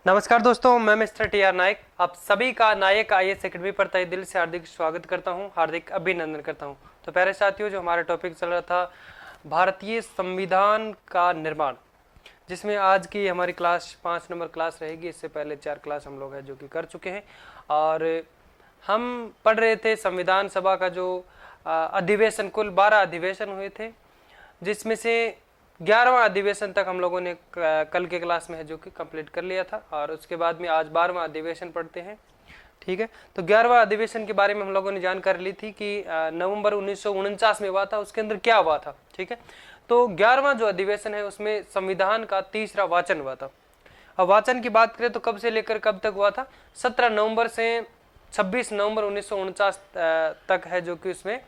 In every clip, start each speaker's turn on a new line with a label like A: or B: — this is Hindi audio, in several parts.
A: नमस्कार दोस्तों, मैं मिस्टर टी आर नायक आप सभी का नायक IAS एकेडमी पर तहे दिल से हार्दिक स्वागत करता हूं, हार्दिक अभिनंदन करता हूं। तो प्यारे साथियों, जो हमारा टॉपिक चल रहा था भारतीय संविधान का निर्माण, जिसमें आज की हमारी क्लास 5 नंबर क्लास रहेगी। इससे पहले 4 क्लास हम लोग हैं जो कि कर चुके हैं और हम पढ़ रहे थे संविधान सभा का जो अधिवेशन, कुल 12 अधिवेशन हुए थे, जिसमें से 11वां अधिवेशन तक हम लोगों ने कल के क्लास में है जो कि कंप्लीट कर लिया था और उसके बाद में आज 12वां अधिवेशन पढ़ते हैं। ठीक है, तो 11वां अधिवेशन के बारे में हम लोगों ने जानकारी ली थी कि नवंबर 1949 में हुआ था। उसके अंदर क्या हुआ था, ठीक है, तो 11वां जो अधिवेशन है उसमें संविधान का तीसरा वाचन हुआ था। अब वाचन की बात करें तो कब से लेकर कब तक हुआ था? 17 नवंबर से 26 नवंबर 1949 तक है जो कि उसमें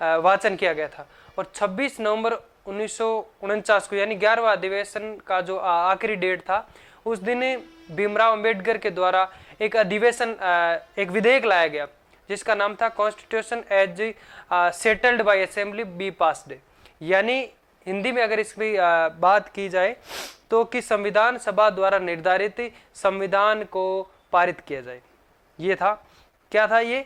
A: वाचन किया गया था। और 26 नवंबर 1949 को यानी 11वां अधिवेशन का जो आखिरी डेट था, उस दिन भीमराव अंबेडकर के द्वारा एक अधिवेशन, एक विधेयक लाया गया जिसका नाम था constitution as settled by assembly be passed. यानी हिंदी में अगर इसकी बात की जाए तो कि संविधान सभा द्वारा निर्धारित संविधान को पारित किया जाए। ये था, क्या था? ये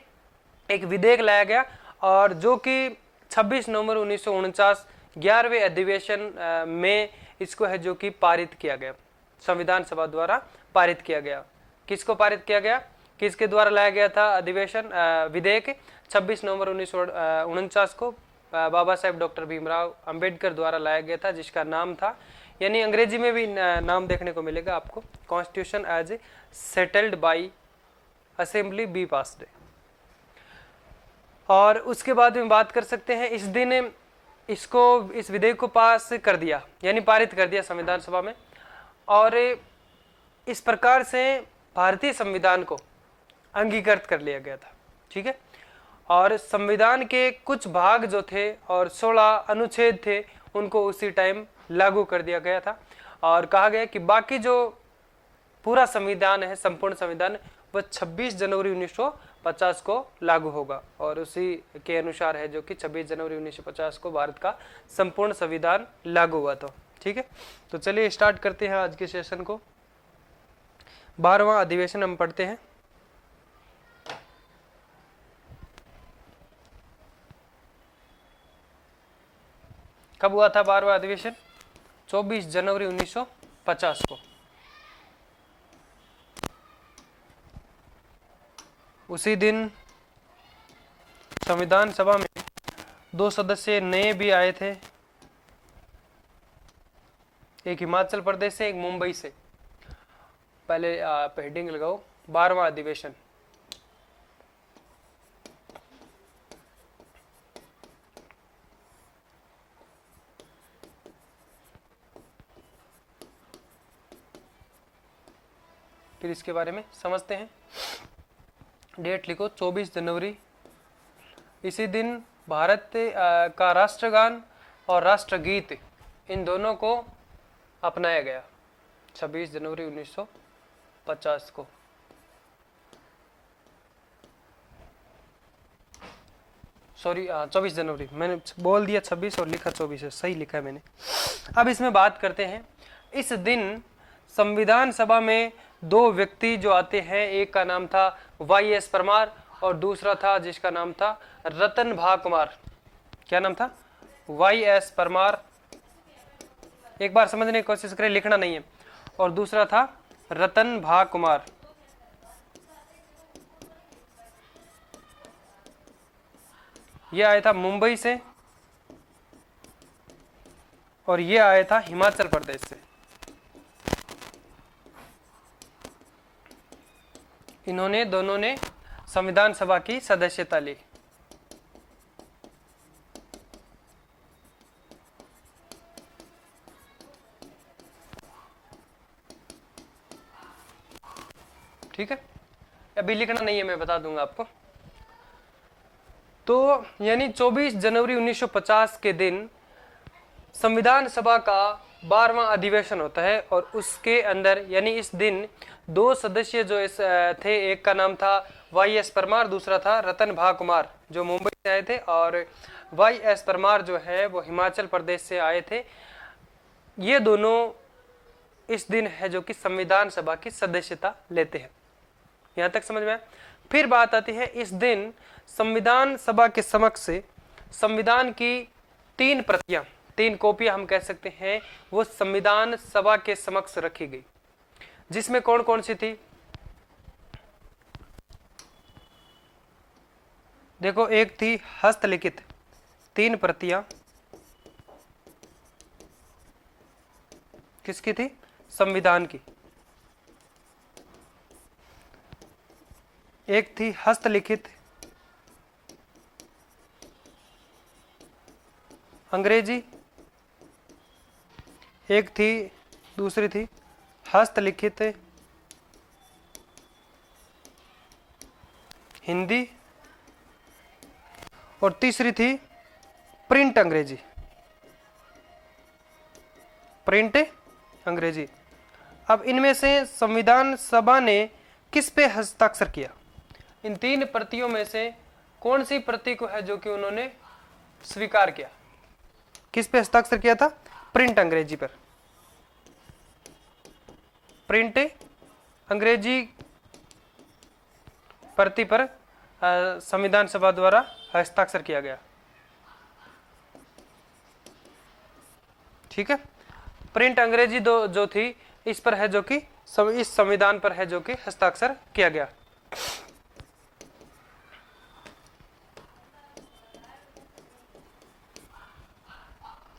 A: एक विधेयक लाया गया और जो कि 26 नवंबर 1949 11वें अधिवेशन में इसको है जो कि पारित किया गया, संविधान सभा द्वारा पारित किया गया। किसको पारित किया गया, किसके द्वारा लाया गया था अधिवेशन विधेयक? 26 नवंबर 1949 को बाबा साहेब डॉक्टर भीमराव अंबेडकर द्वारा लाया गया था, जिसका नाम था, यानी अंग्रेजी में भी नाम देखने को मिलेगा आपको, constitution as settled by assembly be passed. और उसके बाद में बात कर सकते हैं, इस दिन इसको, इस विधेयक को पास कर दिया यानी पारित कर दिया संविधान सभा में, और इस प्रकार से भारतीय संविधान को अंगीकृत कर लिया गया था। ठीक है, और संविधान के कुछ भाग जो थे और 16 अनुच्छेद थे उनको उसी टाइम लागू कर दिया गया था और कहा गया कि बाकी जो पूरा संविधान है, संपूर्ण संविधान, वह 26 जनवरी 1950 को लागू होगा। और उसी के अनुसार है जो कि 26 जनवरी 1950 को भारत का संपूर्ण संविधान लागू हुआ था। ठीक है, तो चलिए स्टार्ट करते हैं आज के सेशन को। 12वां अधिवेशन हम पढ़ते हैं। कब हुआ था 12वां अधिवेशन? 24 जनवरी 1950 को। उसी दिन संविधान सभा में 2 सदस्य नए भी आए थे, एक हिमाचल प्रदेश से, एक मुंबई से। पहले हेडिंग लगाओ, 12वां अधिवेशन। फिर इसके बारे में समझते हैं। डेट लिखो 24 जनवरी। इसी दिन भारत का राष्ट्रगान और राष्ट्रगीत, इन दोनों को अपनाया गया, 26 जनवरी 1950 को। सॉरी, 24 जनवरी, मैंने बोल दिया 26 और लिखा 24 है, सही लिखा है मैंने। अब इसमें बात करते हैं। इस दिन संविधान सभा में 2 व्यक्ति जो आते हैं, एक का नाम था YS परमार और दूसरा था जिसका नाम था रतन भा कुमार। क्या नाम था? YS परमार। एक बार समझने की कोशिश करें, लिखना नहीं है। और दूसरा था रतन भा कुमार। ये आया था मुंबई से और ये आया था हिमाचल प्रदेश से। इन्होंने दोनों ने संविधान सभा की सदस्यता ली। ठीक है, अभी लिखना नहीं है, मैं बता दूंगा आपको। तो यानी 24 जनवरी 1950 के दिन संविधान सभा का 12वां अधिवेशन होता है और उसके अंदर, यानी इस दिन 2 सदस्य जो इस थे, एक का नाम था YS परमार, दूसरा था रतन भा कुमार, जो मुंबई से आए थे, और YS परमार जो है वो हिमाचल प्रदेश से आए थे। ये दोनों इस दिन है जो कि संविधान सभा की सदस्यता लेते हैं। यहां तक समझ में आया। फिर बात आती है, इस दिन संविधान सभा के समक्ष से संविधान की 3 प्रतियां, 3 कॉपियां हम कह सकते हैं, वो संविधान सभा के समक्ष रखी गई। जिसमें कौन कौन सी थी? देखो, एक थी हस्तलिखित 3 प्रतियां, किसकी थी? संविधान की। एक थी हस्तलिखित अंग्रेजी, एक थी, दूसरी थी हस्तलिखित हिंदी, और तीसरी थी प्रिंट अंग्रेजी। प्रिंट अंग्रेजी। अब इनमें से संविधान सभा ने किस पे हस्ताक्षर किया? इन 3 प्रतियों में से कौन सी प्रति को है जो कि उन्होंने स्वीकार किया? किस पे हस्ताक्षर किया था? प्रिंट अंग्रेजी पर। प्रिंट अंग्रेजी प्रति पर संविधान सभा द्वारा हस्ताक्षर किया गया। ठीक है, प्रिंट अंग्रेजी जो थी, इस पर है जो कि इस संविधान पर है जो कि हस्ताक्षर किया गया।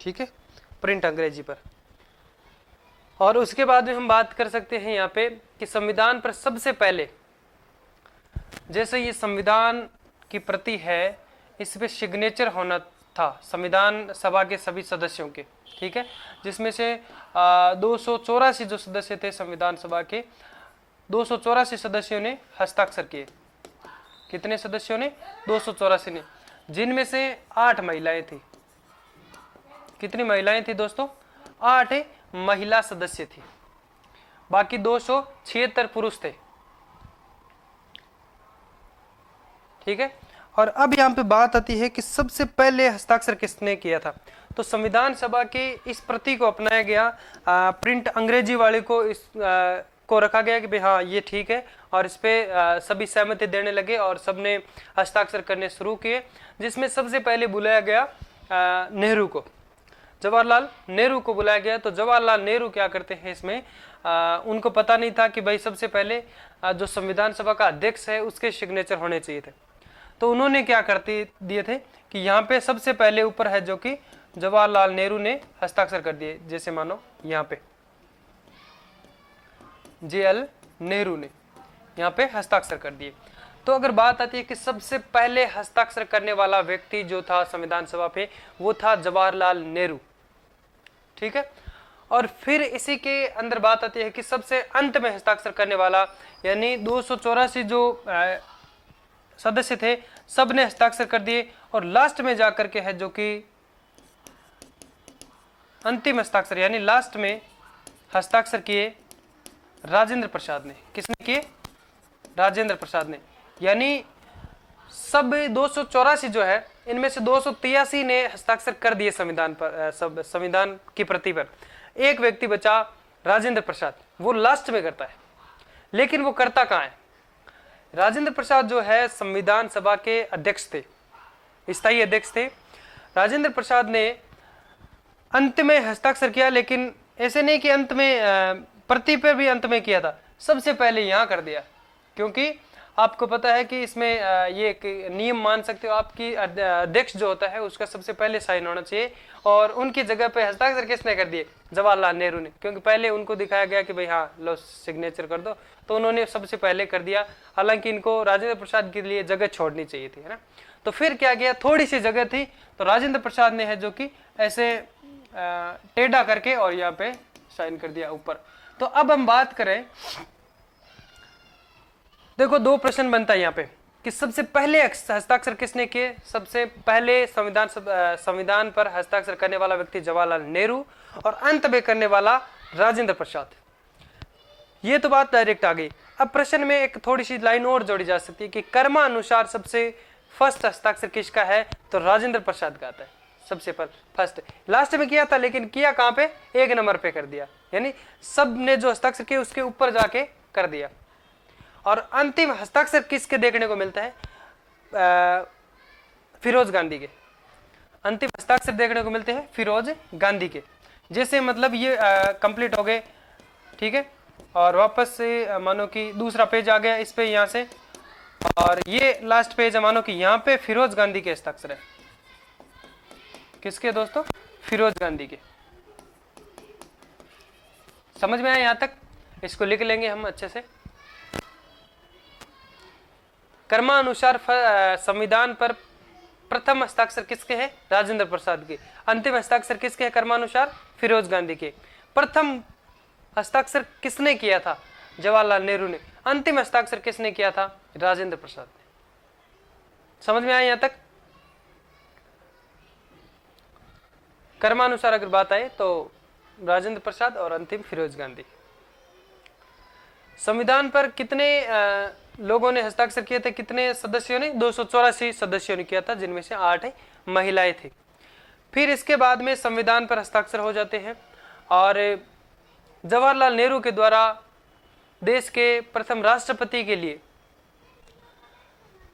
A: ठीक है, प्रिंट अंग्रेजी पर। और उसके बाद में हम बात कर सकते हैं यहाँ पे कि संविधान पर सबसे पहले, जैसे ये संविधान की प्रति है, इस पे सिग्नेचर होना था संविधान सभा के सभी सदस्यों के। ठीक है, जिसमें से 284 जो सदस्य थे संविधान सभा के, 284 सदस्यों ने हस्ताक्षर किए। कितने सदस्यों ने? 284 ने, जिनमें से 8 महिलाएं थी। कितनी महिलाएं थी दोस्तों? 8 महिला सदस्य थी, बाकी 276 पुरुष थे। ठीक है, और अब यहाँ पे बात आती है कि सबसे पहले हस्ताक्षर किसने किया था? तो संविधान सभा के इस प्रति को अपनाया गया, प्रिंट अंग्रेजी वाले को को रखा गया कि भाई हाँ ये ठीक है, और इस पे सभी सहमति देने लगे और सबने हस्ताक्षर करने शुरू किए। जिसमें सबसे पहले बुलाया गया नेहरू को, जवाहरलाल नेहरू को बुलाया गया। तो जवाहरलाल नेहरू क्या करते हैं इसमें, उनको पता नहीं था कि भाई सबसे पहले जो संविधान सभा का अध्यक्ष है उसके सिग्नेचर होने चाहिए थे। तो उन्होंने क्या करते दिए थे कि यहाँ पे सबसे पहले ऊपर है जो कि जवाहरलाल नेहरू ने हस्ताक्षर कर दिए। जैसे मानो यहाँ पे JL नेहरू ने यहाँ पे हस्ताक्षर कर दिए। तो अगर बात आती है कि सबसे पहले हस्ताक्षर करने वाला व्यक्ति जो था संविधान सभा पे, वो था जवाहरलाल नेहरू। ठीक है, और फिर इसी के अंदर बात आती है कि सबसे अंत में हस्ताक्षर करने वाला, यानी 284 जो सदस्य थे सब ने हस्ताक्षर कर दिए, और लास्ट में जाकर के है जो कि अंतिम हस्ताक्षर, यानी लास्ट में हस्ताक्षर किए राजेंद्र प्रसाद ने। किसने किए? राजेंद्र प्रसाद ने। यानी सब 284 जो है, इनमें से 283 ने हस्ताक्षर कर दिए संविधान पर, सब संविधान की प्रति पर। एक व्यक्ति बचा, राजेंद्र प्रसाद, वो लास्ट में करता है। लेकिन वो करता कहाँ है? राजेंद्र प्रसाद जो है संविधान सभा के अध्यक्ष थे, स्थायी अध्यक्ष थे। राजेंद्र प्रसाद ने अंत में हस्ताक्षर किया, लेकिन ऐसे नहीं कि अंत में प्रति पर भी अंत में किया था, सबसे पहले यहाँ कर दिया। क्योंकि आपको पता है कि इसमें ये एक नियम मान सकते हो, आपकी अध्यक्ष जो होता है उसका सबसे पहले साइन होना चाहिए, और उनकी जगह पे हस्ताक्षर किसने कर दिए? जवाहरलाल नेहरू ने। क्योंकि पहले उनको दिखाया गया कि भाई हाँ लो सिग्नेचर कर दो, तो उन्होंने सबसे पहले कर दिया। हालांकि इनको राजेंद्र प्रसाद के लिए जगह छोड़नी चाहिए थी, है ना। तो फिर क्या किया, थोड़ी सी जगह थी तो राजेंद्र प्रसाद ने है जो कि ऐसे टेढ़ा करके और यहाँ पे साइन कर दिया ऊपर। तो अब हम बात करें, देखो 2 प्रश्न बनता है यहाँ पे कि सबसे पहले हस्ताक्षर किसने किए? सबसे पहले संविधान पर हस्ताक्षर करने वाला व्यक्ति जवाहरलाल नेहरू, और अंत में करने वाला राजेंद्र प्रसाद। ये तो बात डायरेक्ट आ गई। अब प्रश्न में एक थोड़ी सी लाइन और जोड़ी जा सकती है कि कर्मानुसार सबसे फर्स्ट हस्ताक्षर किसका है? तो राजेंद्र प्रसाद का आता है। सबसे फर्स्ट, लास्ट में किया था लेकिन किया कहाँ पे, 1 नंबर पे कर दिया, यानी सब ने जो हस्ताक्षर किए उसके ऊपर जाके कर दिया। और अंतिम हस्ताक्षर किसके देखने को मिलता है, फिरोज गांधी के। अंतिम हस्ताक्षर देखने को मिलते हैं फिरोज गांधी के। जैसे मतलब ये कंप्लीट हो गए, ठीक है, और वापस से मानो कि दूसरा पेज आ गया इस पे यहाँ से, और ये लास्ट पेज है, मानो कि यहाँ पे फिरोज गांधी के हस्ताक्षर है। किसके दोस्तों, फिरोज गांधी के। समझ में आया यहाँ तक, इसको लिख लेंगे हम अच्छे से। क्रमानुसार संविधान पर प्रथम हस्ताक्षर किसके हैं, राजेंद्र प्रसाद के। अंतिम हस्ताक्षर किसके हैं, क्रमानुसार फिरोज गांधी के। प्रथम हस्ताक्षर किसने किया था, जवाहरलाल नेहरू ने। अंतिम हस्ताक्षर किसने किया था, राजेंद्र प्रसाद ने। समझ में आया यहां तक। क्रमानुसार अगर बात आए तो राजेंद्र प्रसाद और अंतिम फिरोज गांधी। संविधान पर कितने लोगों ने हस्ताक्षर किए थे, कितने सदस्यों ने, 284 सदस्यों ने किया था, जिनमें से 8 महिलाएं थी। फिर इसके बाद में संविधान पर हस्ताक्षर हो जाते हैं और जवाहरलाल नेहरू के द्वारा देश के प्रथम राष्ट्रपति के लिए,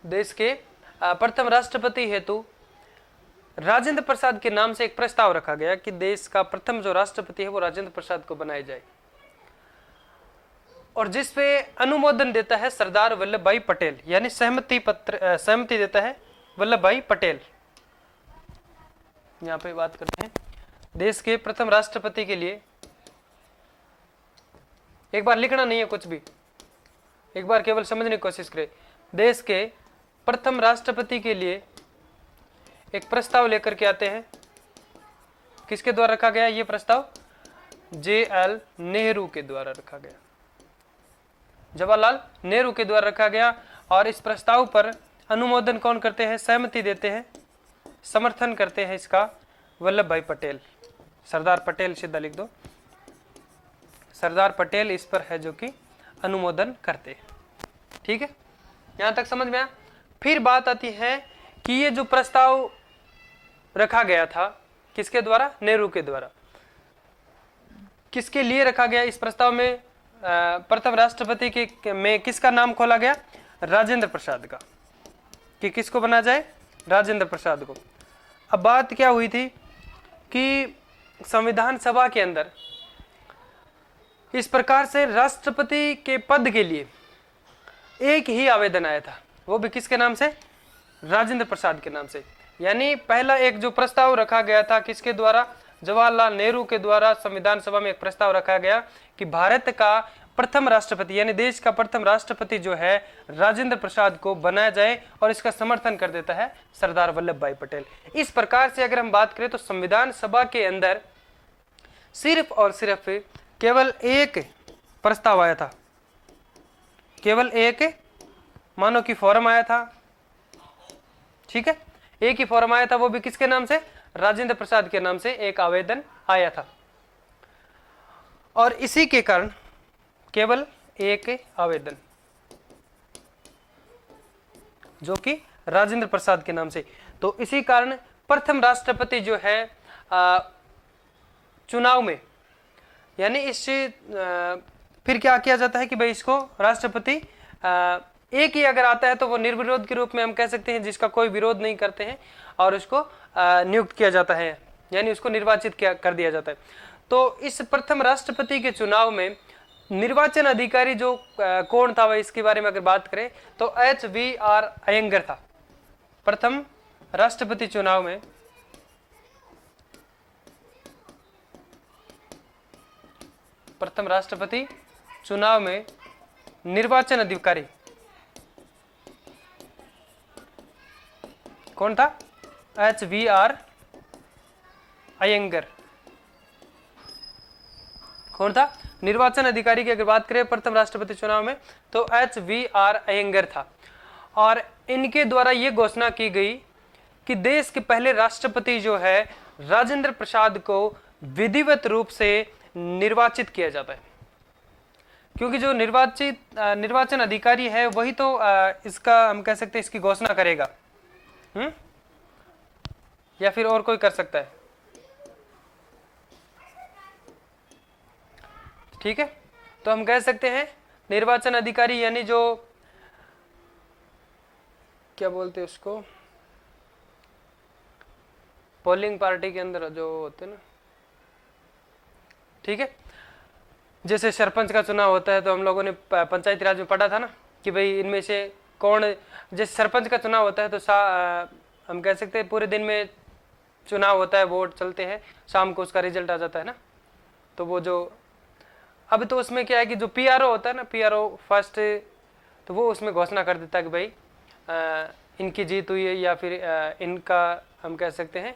A: देश के प्रथम राष्ट्रपति हेतु राजेंद्र प्रसाद के नाम से एक प्रस्ताव रखा गया कि देश का प्रथम जो राष्ट्रपति है वो राजेंद्र प्रसाद को बनाया जाए, और जिस पे अनुमोदन देता है सरदार वल्लभ भाई पटेल, यानी सहमति देता है वल्लभ भाई पटेल। यहाँ पे बात करते हैं देश के प्रथम राष्ट्रपति के लिए। एक बार लिखना नहीं है कुछ भी, एक बार केवल समझने की कोशिश करें। देश के प्रथम राष्ट्रपति के लिए एक प्रस्ताव लेकर के आते हैं। किसके द्वारा रखा गया ये प्रस्ताव, JL नेहरू के द्वारा रखा गया, जवाहरलाल नेहरू के द्वारा रखा गया। और इस प्रस्ताव पर अनुमोदन कौन करते हैं, सहमति देते हैं, समर्थन करते हैं इसका वल्लभ भाई पटेल। सरदार पटेल सीधा लिख दो, सरदार पटेल इस पर है जो कि अनुमोदन करते हैं। ठीक है, यहां तक समझ में आया। फिर बात आती है कि ये जो प्रस्ताव रखा गया था किसके द्वारा, नेहरू के द्वारा, किसके लिए रखा गया। इस प्रस्ताव में प्रथम राष्ट्रपति के में किसका नाम खोला गया, राजेंद्र प्रसाद का, कि किसको बना जाए, राजेंद्र प्रसाद को। अब बात क्या हुई थी कि संविधान सभा के अंदर इस प्रकार से राष्ट्रपति के पद के लिए एक ही आवेदन आया था, वो भी किसके नाम से, राजेंद्र प्रसाद के नाम से। यानी पहला एक जो प्रस्ताव रखा गया था किसके द्वारा, जवाहरलाल नेहरू के द्वारा संविधान सभा में एक प्रस्ताव रखा गया कि भारत का प्रथम राष्ट्रपति यानी देश का प्रथम राष्ट्रपति जो है राजेंद्र प्रसाद को बनाया जाए, और इसका समर्थन कर देता है सरदार वल्लभ भाई पटेल। इस प्रकार से अगर हम बात करें तो संविधान सभा के अंदर सिर्फ और सिर्फ केवल एक प्रस्ताव आया था, केवल एक मानो कि फॉर्म आया था। ठीक है, एक ही फॉर्म आया था, वो भी किसके नाम से, राजेंद्र प्रसाद के नाम से एक आवेदन आया था। और इसी के कारण केवल एक आवेदन जो कि राजेंद्र प्रसाद के नाम से, तो इसी कारण प्रथम राष्ट्रपति जो है चुनाव में, यानी इस फिर क्या किया जाता है कि भाई इसको राष्ट्रपति एक ही अगर आता है तो वो निर्विरोध के रूप में हम कह सकते हैं, जिसका कोई विरोध नहीं करते हैं, और उसको नियुक्त किया जाता है, यानी उसको निर्वाचित कर दिया जाता है। तो इस प्रथम राष्ट्रपति के चुनाव में निर्वाचन अधिकारी जो कौन था, वह इसके बारे में अगर बात करें तो HVR अयंगर था। प्रथम राष्ट्रपति चुनाव में निर्वाचन अधिकारी कौन था, HVR अयंगर। कौन था निर्वाचन अधिकारी की अगर बात करें प्रथम राष्ट्रपति चुनाव में तो HVR अयंगर था। और इनके द्वारा यह घोषणा की गई कि देश के पहले राष्ट्रपति जो है राजेंद्र प्रसाद को विधिवत रूप से निर्वाचित किया जाता है, क्योंकि जो निर्वाचन अधिकारी है वही तो इसका हम कह सकते हैं इसकी घोषणा करेगा। या फिर और कोई कर सकता है? ठीक है, तो हम कह सकते हैं निर्वाचन अधिकारी यानी जो क्या बोलते हैं उसको, पोलिंग पार्टी के अंदर जो होते हैं ना, ठीक है। जैसे सरपंच का चुनाव होता है तो हम लोगों ने पंचायती राज में पढ़ा था ना कि भाई इनमें से कौन, जैसे सरपंच का चुनाव होता है तो हम कह सकते हैं पूरे दिन में चुनाव होता है, वोट चलते हैं, शाम को उसका रिजल्ट आ जाता है ना। तो वो जो अब तो उसमें क्या है कि जो पीआरओ होता है ना, पीआरओ फर्स्ट, तो वो उसमें घोषणा कर देता है कि भाई इनकी जीत हुई है या फिर इनका, हम कह सकते हैं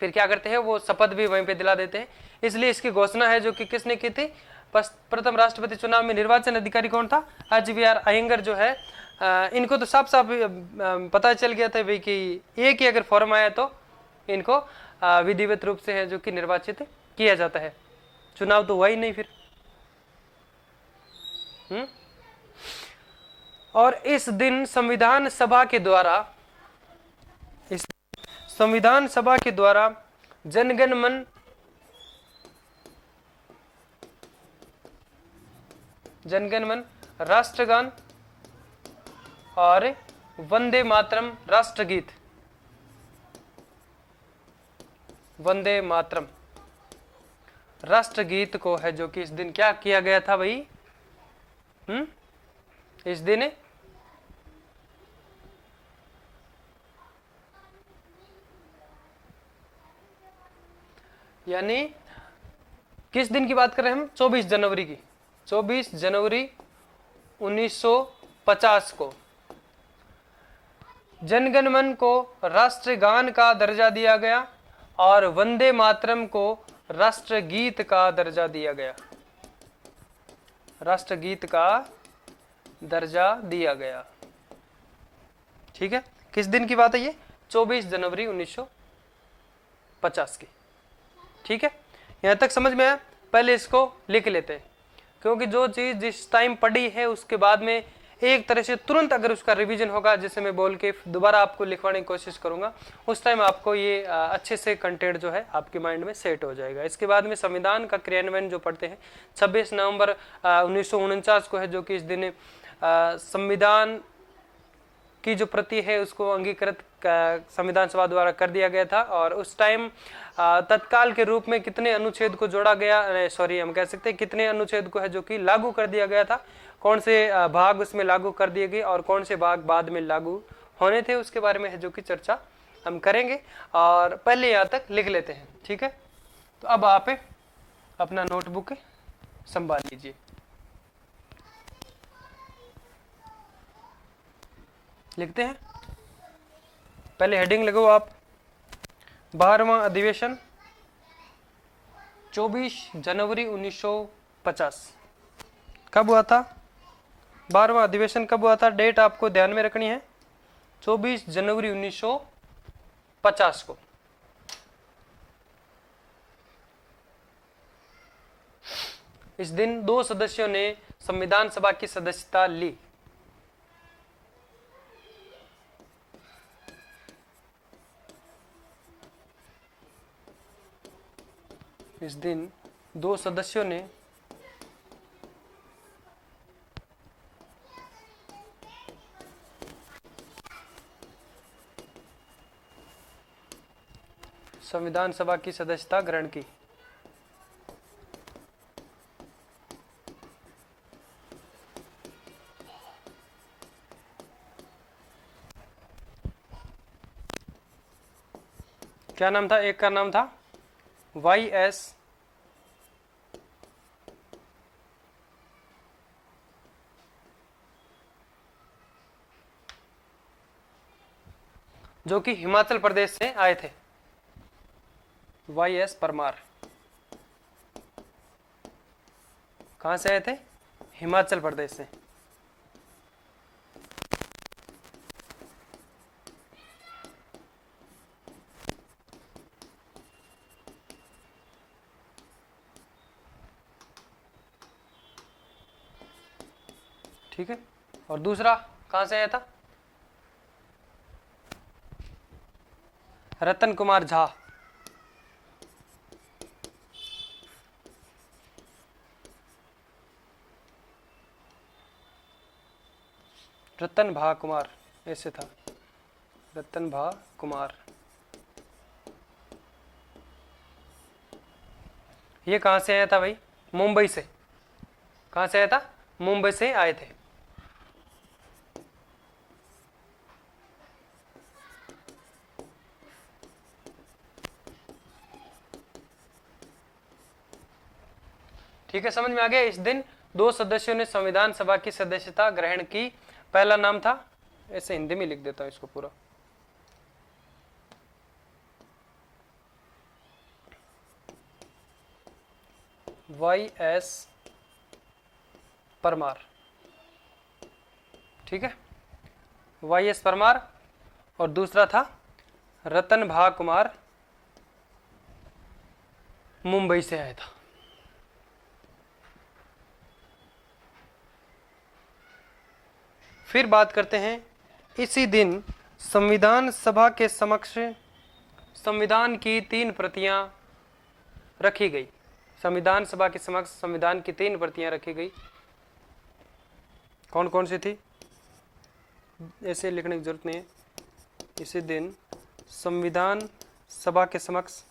A: फिर क्या करते हैं वो शपथ भी वहीं पे दिला देते हैं। इसलिए इसकी घोषणा है जो कि किसने की थी, प्रथम राष्ट्रपति चुनाव में निर्वाचन अधिकारी कौन था, HVR अयंगर जो है। इनको तो साफ साफ पता चल गया था भाई कि एक ही अगर फॉर्म आया तो इनको विधिवत रूप से है जो कि निर्वाचित किया जाता है। चुनाव तो हुआ ही नहीं फिर। और इस दिन संविधान सभा के द्वारा जनगण मन राष्ट्रगान और वंदे मातरम राष्ट्रगीत, वंदे मातरम राष्ट्रगीत को है जो कि इस दिन क्या किया गया था भाई, इस दिन यानी किस दिन की बात कर रहे हैं हम, 24 जनवरी की, 24 जनवरी 1950 को जनगण मन को राष्ट्रगान का दर्जा दिया गया और वंदे मातरम को राष्ट्रगीत का दर्जा दिया गया, राष्ट्रगीत का दर्जा दिया गया। ठीक है, किस दिन की बात है ये, 24 जनवरी 1950 की। ठीक है, यहां तक समझ में आया? पहले इसको लिख लेते हैं, क्योंकि जो चीज जिस टाइम पढ़ी है उसके बाद में एक तरह से तुरंत अगर उसका रिवीजन होगा, जैसे मैं बोल के दोबारा आपको लिखवाने की कोशिश करूंगा, उस टाइम आपको ये अच्छे से कंटेंट जो है आपके माइंड में सेट हो जाएगा। इसके बाद में संविधान का क्रियान्वयन जो पढ़ते हैं, 26 नवंबर 1949 को है जो कि इस दिन संविधान की जो प्रति है उसको अंगीकृत संविधान सभा द्वारा कर दिया गया था। और उस टाइम तत्काल के रूप में कितने अनुच्छेद को जोड़ा गया, सॉरी हम कह सकते हैं कितने अनुच्छेद को है जो कि लागू कर दिया गया था, कौन से भाग उसमें लागू कर दिए गए और कौन से भाग बाद में लागू होने थे, उसके बारे में है जो कि चर्चा हम करेंगे। और पहले यहाँ तक लिख लेते हैं। ठीक है, तो अब आप अपना नोटबुक संभाल लीजिए। लिखते हैं, पहले हेडिंग लगाओ आप, 12वां अधिवेशन 24 जनवरी 1950 कब हुआ था, 12वां अधिवेशन कब हुआ था, डेट आपको ध्यान में रखनी है, 24 जनवरी 1950 को। इस दिन 2 सदस्यों ने संविधान सभा की सदस्यता ली। इस दिन 2 सदस्यों ने संविधान सभा की सदस्यता ग्रहण की। क्या नाम था, एक का नाम था YS जो कि हिमाचल प्रदेश से आए थे, YS परमार। कहां से आए थे, हिमाचल प्रदेश से। ठीक है, और दूसरा कहां से आया था, रतन कुमार झा, रतन भा कुमार ऐसे था, रतन भा कुमार। ये कहाँ से आया था भाई? मुंबई से। कहाँ से आया था? मुंबई से आए थे। ठीक है, समझ में आ गया। इस दिन 2 सदस्यों ने संविधान सभा की सदस्यता ग्रहण की। पहला नाम था, ऐसे हिंदी में लिख देता हूं इसको पूरा, YS परमार। ठीक है, YS परमार। और दूसरा था रतन भा कुमार, मुंबई से आया था। फिर बात करते हैं, इसी दिन संविधान सभा के समक्ष संविधान की 3 प्रतियां रखी गई। संविधान सभा के समक्ष संविधान की 3 प्रतियां रखी गई। कौन कौन सी थी? ऐसे लिखने की जरूरत नहीं है। इसी दिन संविधान सभा के समक्ष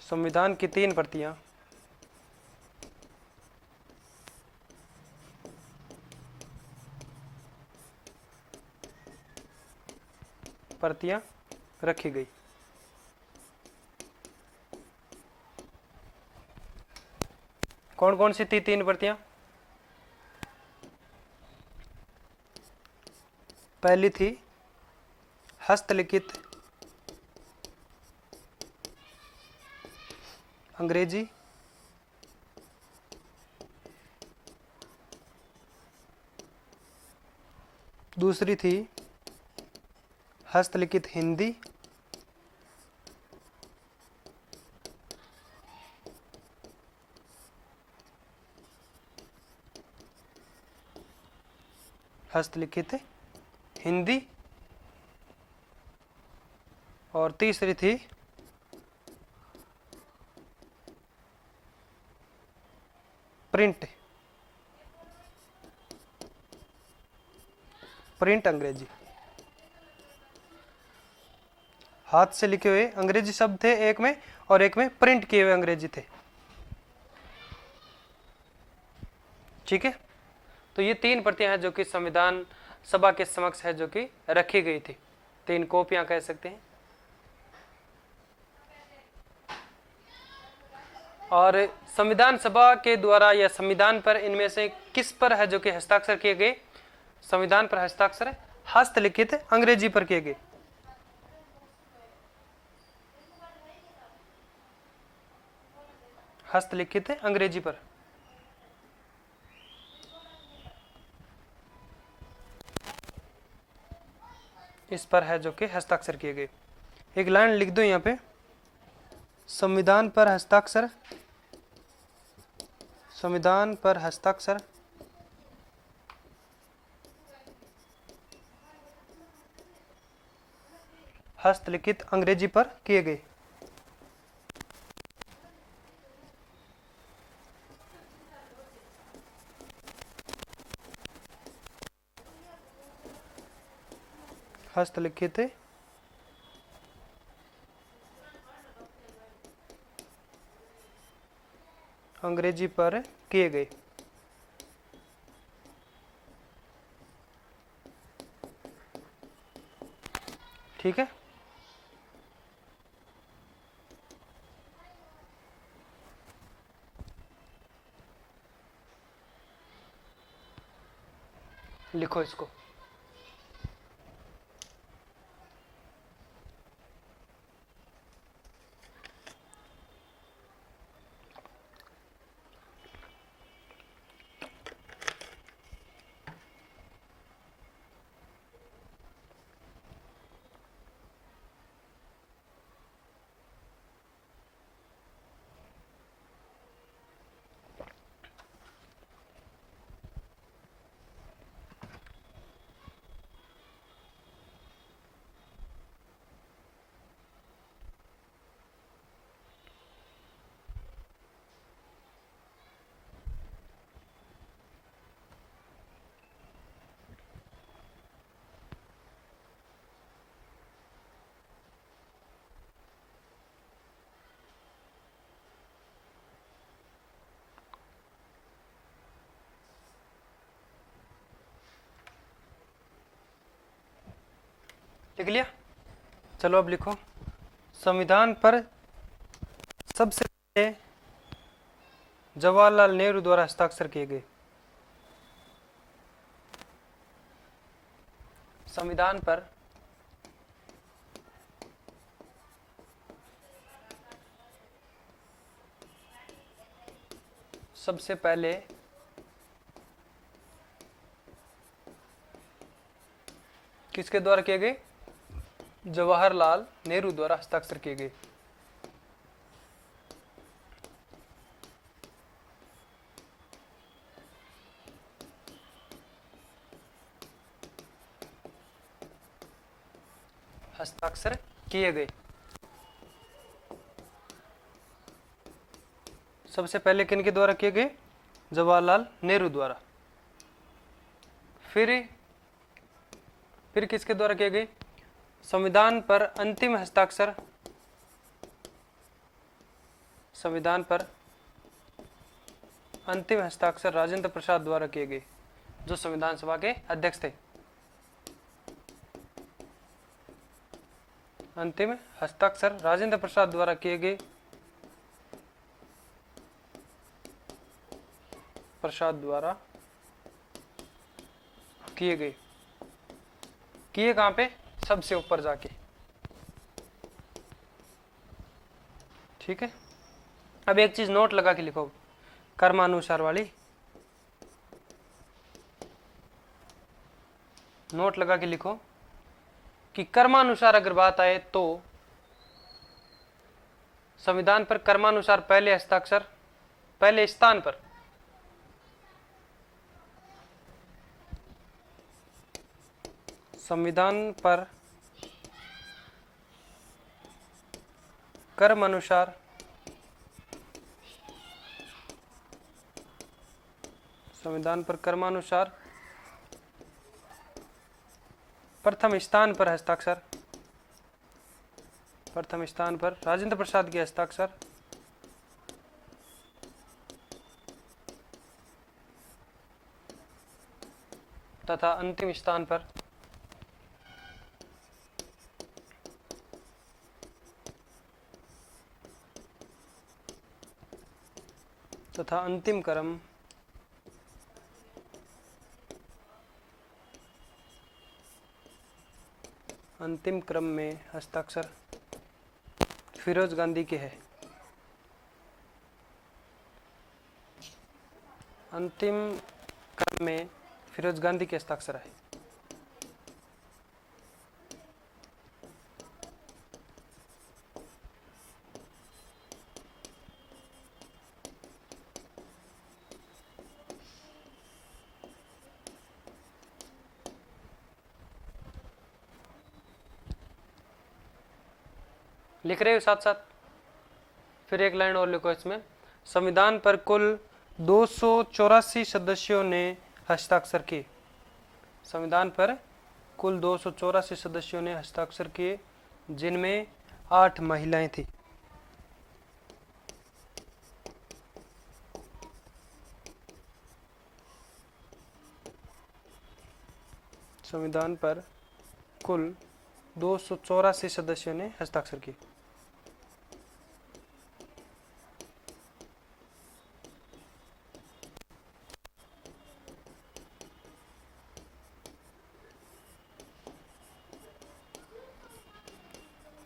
A: संविधान की 3 प्रतियां रखी गई। कौन कौन सी थी 3 प्रतियां? पहली थी हस्तलिखित अंग्रेजी, दूसरी थी हस्तलिखित हिंदी, हस्तलिखित हिंदी, और तीसरी थी प्रिंट अंग्रेजी। हाथ से लिखे हुए अंग्रेजी शब्द थे एक में, और एक में प्रिंट किए हुए अंग्रेजी थे। ठीक है, तो ये 3 प्रतियां हैं जो कि संविधान सभा के समक्ष है, जो कि रखी गई थी। 3 कॉपियां कह सकते हैं। और संविधान सभा के द्वारा या संविधान पर इनमें से किस पर है जो कि हस्ताक्षर किए गए? संविधान पर हस्ताक्षर हस्तलिखित अंग्रेजी पर किए गए। हस्तलिखित अंग्रेजी पर। इस पर है जो कि हस्ताक्षर किए गए। एक लाइन लिख दो यहाँ पे, संविधान पर हस्ताक्षर, संविधान पर हस्ताक्षर हस्तलिखित अंग्रेजी पर किए गए। हस्तलिखित अंग्रेजी पर किए गए। ठीक है, लिखो इसको। लिख लिया? चलो अब लिखो, संविधान पर सबसे पहले जवाहरलाल नेहरू द्वारा हस्ताक्षर किए गए। संविधान पर सबसे पहले किसके द्वारा किए गए? जवाहरलाल नेहरू द्वारा हस्ताक्षर किए गए। हस्ताक्षर किए गए। सबसे पहले किनके द्वारा किए गए? जवाहरलाल नेहरू द्वारा। फिर किसके द्वारा किए गए? संविधान पर अंतिम हस्ताक्षर, संविधान पर अंतिम हस्ताक्षर राजेंद्र प्रसाद द्वारा किए गए, जो संविधान सभा के अध्यक्ष थे। अंतिम हस्ताक्षर राजेंद्र प्रसाद द्वारा किए गए, प्रसाद द्वारा किए गए। किए कहां पे? सबसे ऊपर जाके। ठीक है, अब एक चीज नोट लगा के लिखो, कर्मानुसार वाली नोट लगा के लिखो कि कर्मानुसार अगर बात आए तो संविधान पर कर्मानुसार पहले हस्ताक्षर, पहले स्थान पर संविधान पर कर्मानुसार संविधान पर कर्मानुसार प्रथम स्थान पर हस्ताक्षर, प्रथम स्थान पर राजेंद्र प्रसाद के हस्ताक्षर, तथा अंतिम स्थान पर तथा अंतिम क्रम अंतिम क्रम में हस्ताक्षर फिरोज गांधी के है। अंतिम क्रम में फिरोज गांधी के हस्ताक्षर है। लिख रहे हो साथ साथ? फिर एक लाइन और लिखो इसमें, संविधान पर कुल 284 सदस्यों ने हस्ताक्षर किए। संविधान पर कुल 284 सदस्यों ने हस्ताक्षर किए, जिनमें 8 महिलाएं थी। संविधान पर कुल 284 सदस्यों ने हस्ताक्षर किए।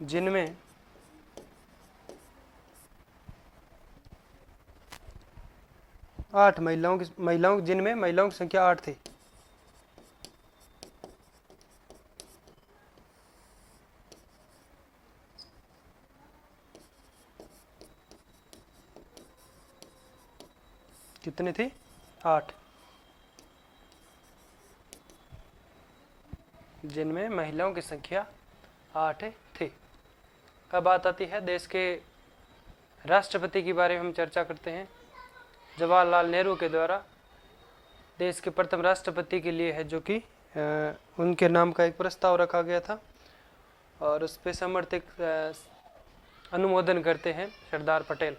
A: जिनमें 8 महिलाओं जिनमें महिलाओं की संख्या 8 थी। कितनी थी? 8। जिनमें महिलाओं की संख्या 8 थी। कब बात आती है देश के राष्ट्रपति के बारे में हम चर्चा करते हैं। जवाहरलाल नेहरू के द्वारा देश के प्रथम राष्ट्रपति के लिए है, जो कि उनके नाम का एक प्रस्ताव रखा गया था और उस पर समर्थित अनुमोदन करते हैं सरदार पटेल।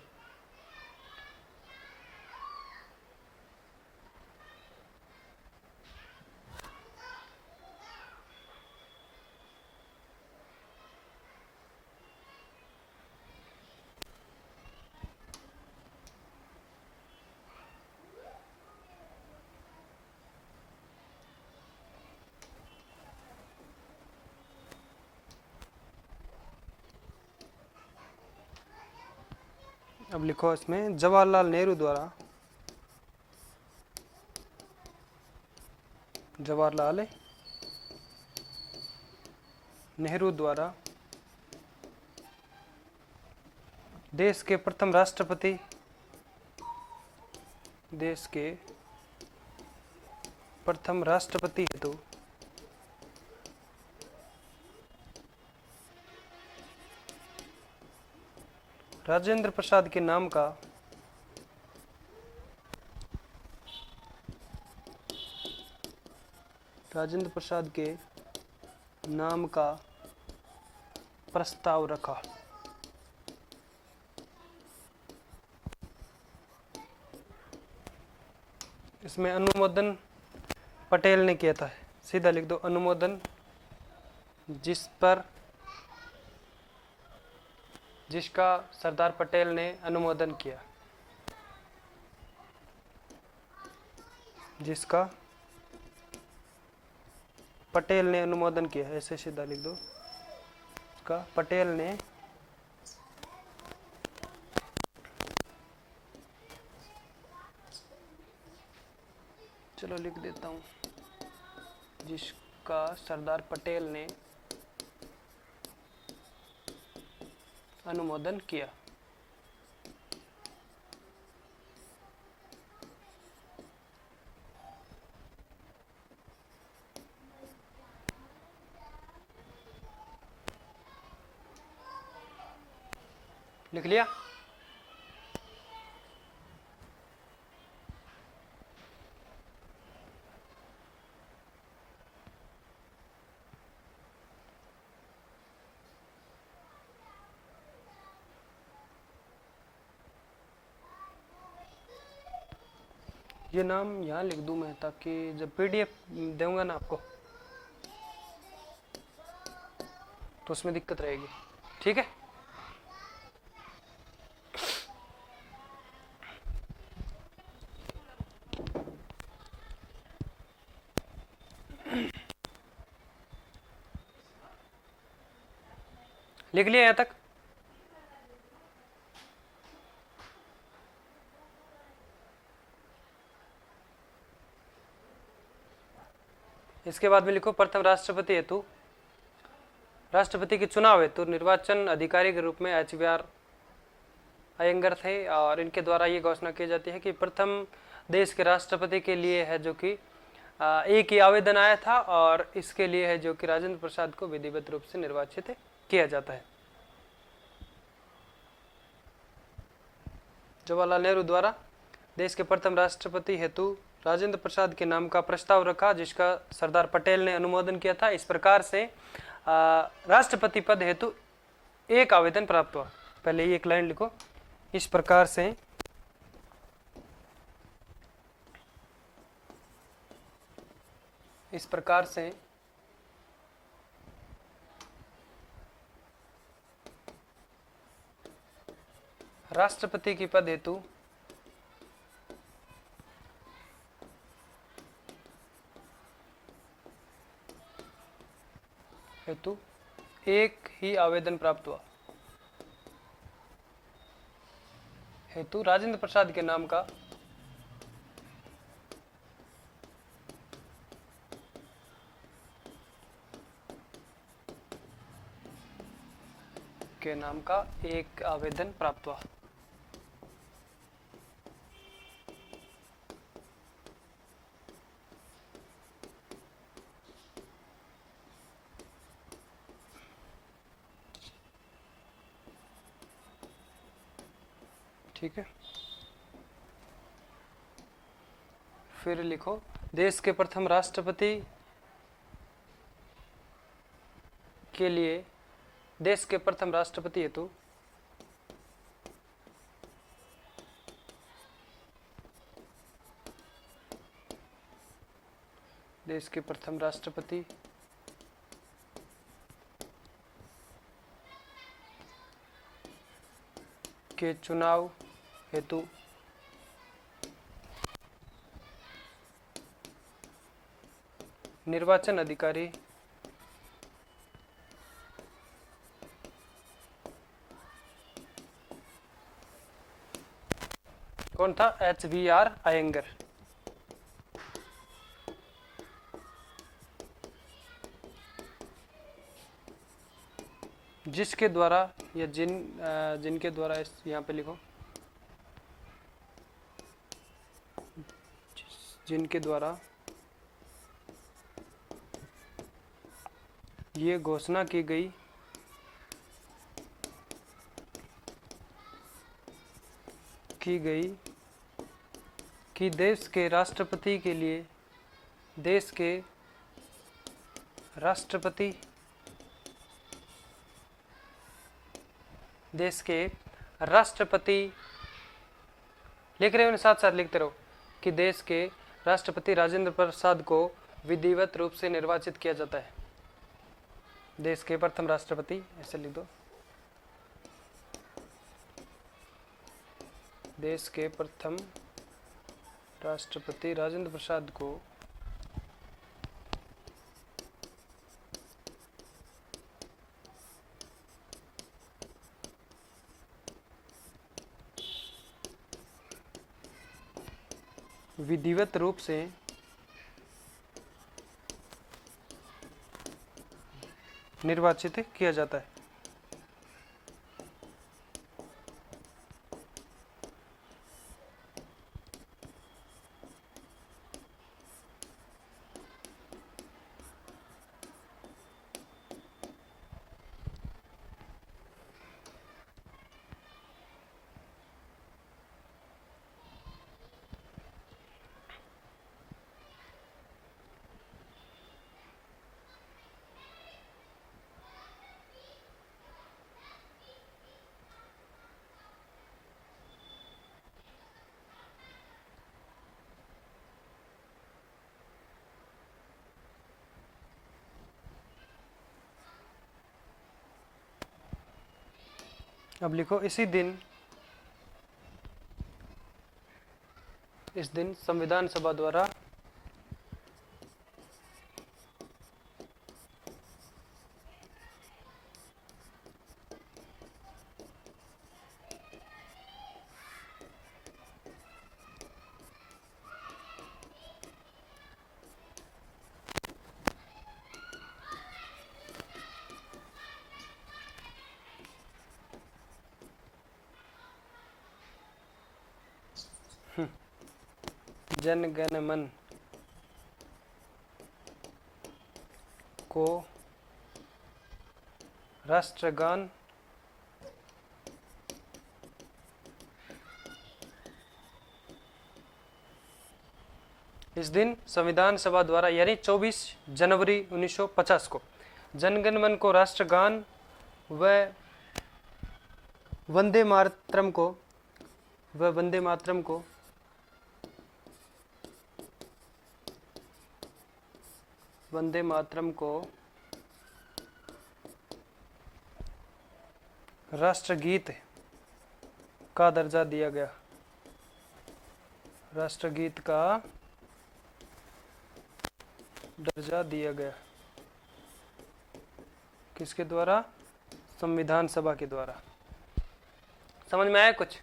A: अब लिखो इसमें जवाहरलाल नेहरू द्वारा देश के प्रथम राष्ट्रपति हेतु राजेंद्र प्रसाद के नाम का प्रस्ताव रखा। इसमें अनुमोदन पटेल ने किया था, सीधा लिख दो अनुमोदन जिसका सरदार पटेल ने अनुमोदन किया, जिसका पटेल ने अनुमोदन किया, ऐसे सीधा लिख दो का पटेल ने चलो लिख देता हूं, जिसका सरदार पटेल ने अनुमोदन किया। लिख लिया? ये नाम यहाँ लिख दूं मैं, ताकि जब पीडीएफ दूंगा ना आपको तो उसमें दिक्कत रहेगी। ठीक है, लिख लिया यहाँ तक? इसके बाद में लिखो प्रथम राष्ट्रपति के चुनाव हेतु निर्वाचन अधिकारी के रूप में HBR अयंगर थे, और इनके द्वारा ये घोषणा की जाती है कि प्रथम देश के राष्ट्रपति के लिए है जो कि एक ही आवेदन आया था, और इसके लिए है जो कि राजेंद्र प्रसाद को विधिवत रूप से निर्वाचित किया जाता है। जवाहरलाल नेहरू द्वारा देश के प्रथम राष्ट्रपति हेतु राजेंद्र प्रसाद के नाम का प्रस्ताव रखा, जिसका सरदार पटेल ने अनुमोदन किया था। इस प्रकार से राष्ट्रपति पद हेतु एक आवेदन प्राप्त हुआ। पहले ये एक लाइन लिखो, इस प्रकार से राष्ट्रपति की पद हेतु एक ही आवेदन प्राप्त हुआ, हेतु राजेंद्र प्रसाद के नाम का एक आवेदन प्राप्त हुआ। ठीक है, फिर लिखो देश के प्रथम राष्ट्रपति के लिए देश के प्रथम राष्ट्रपति हेतु देश के प्रथम राष्ट्रपति के चुनाव हेतु निर्वाचन अधिकारी कौन था? HVR अयंगर। जिसके द्वारा या जिनके द्वारा, इस यहाँ पे लिखो, जिनके द्वारा ये घोषणा की गई कि देश के राष्ट्रपति के लिए देश के राष्ट्रपति लिख रहे हो, साथ साथ लिखते रहो, कि देश के राष्ट्रपति राजेंद्र प्रसाद को विधिवत रूप से निर्वाचित किया जाता है। देश के प्रथम राष्ट्रपति, ऐसे लिख दो, देश के प्रथम राष्ट्रपति राजेंद्र प्रसाद को विधिवत रूप से निर्वाचित किया जाता है। अब लिखो, इस दिन संविधान सभा द्वारा जन गण मन को राष्ट्रगान इस दिन संविधान सभा द्वारा, यानी 24 जनवरी 1950 को, जनगण मन को राष्ट्रगान व वंदे मातरम को राष्ट्रगीत का दर्जा दिया गया। राष्ट्रगीत का दर्जा दिया गया किसके द्वारा? संविधान सभा के द्वारा। समझ में आया कुछ?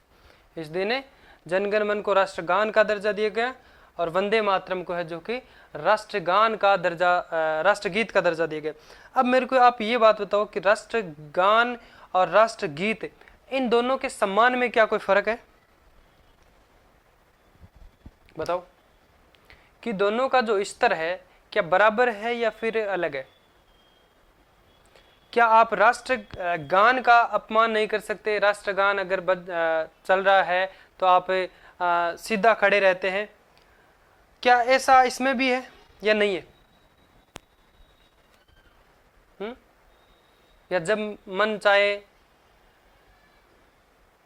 A: इस दिन जनगण मन को राष्ट्रगान का दर्जा दिया गया और वंदे मातरम को है जो कि राष्ट्रगान का दर्जा, राष्ट्रगीत का दर्जा दिया गया। अब मेरे को आप ये बात बताओ कि राष्ट्रगान और राष्ट्रगीत, इन दोनों के सम्मान में क्या कोई फर्क है? बताओ कि दोनों का जो स्तर है क्या बराबर है या फिर अलग है? क्या आप राष्ट्रगान का अपमान नहीं कर सकते? राष्ट्रगान अगर चल रहा है तो आप सीधा खड़े रहते हैं, क्या ऐसा इसमें भी है या नहीं है? या जब मन चाहे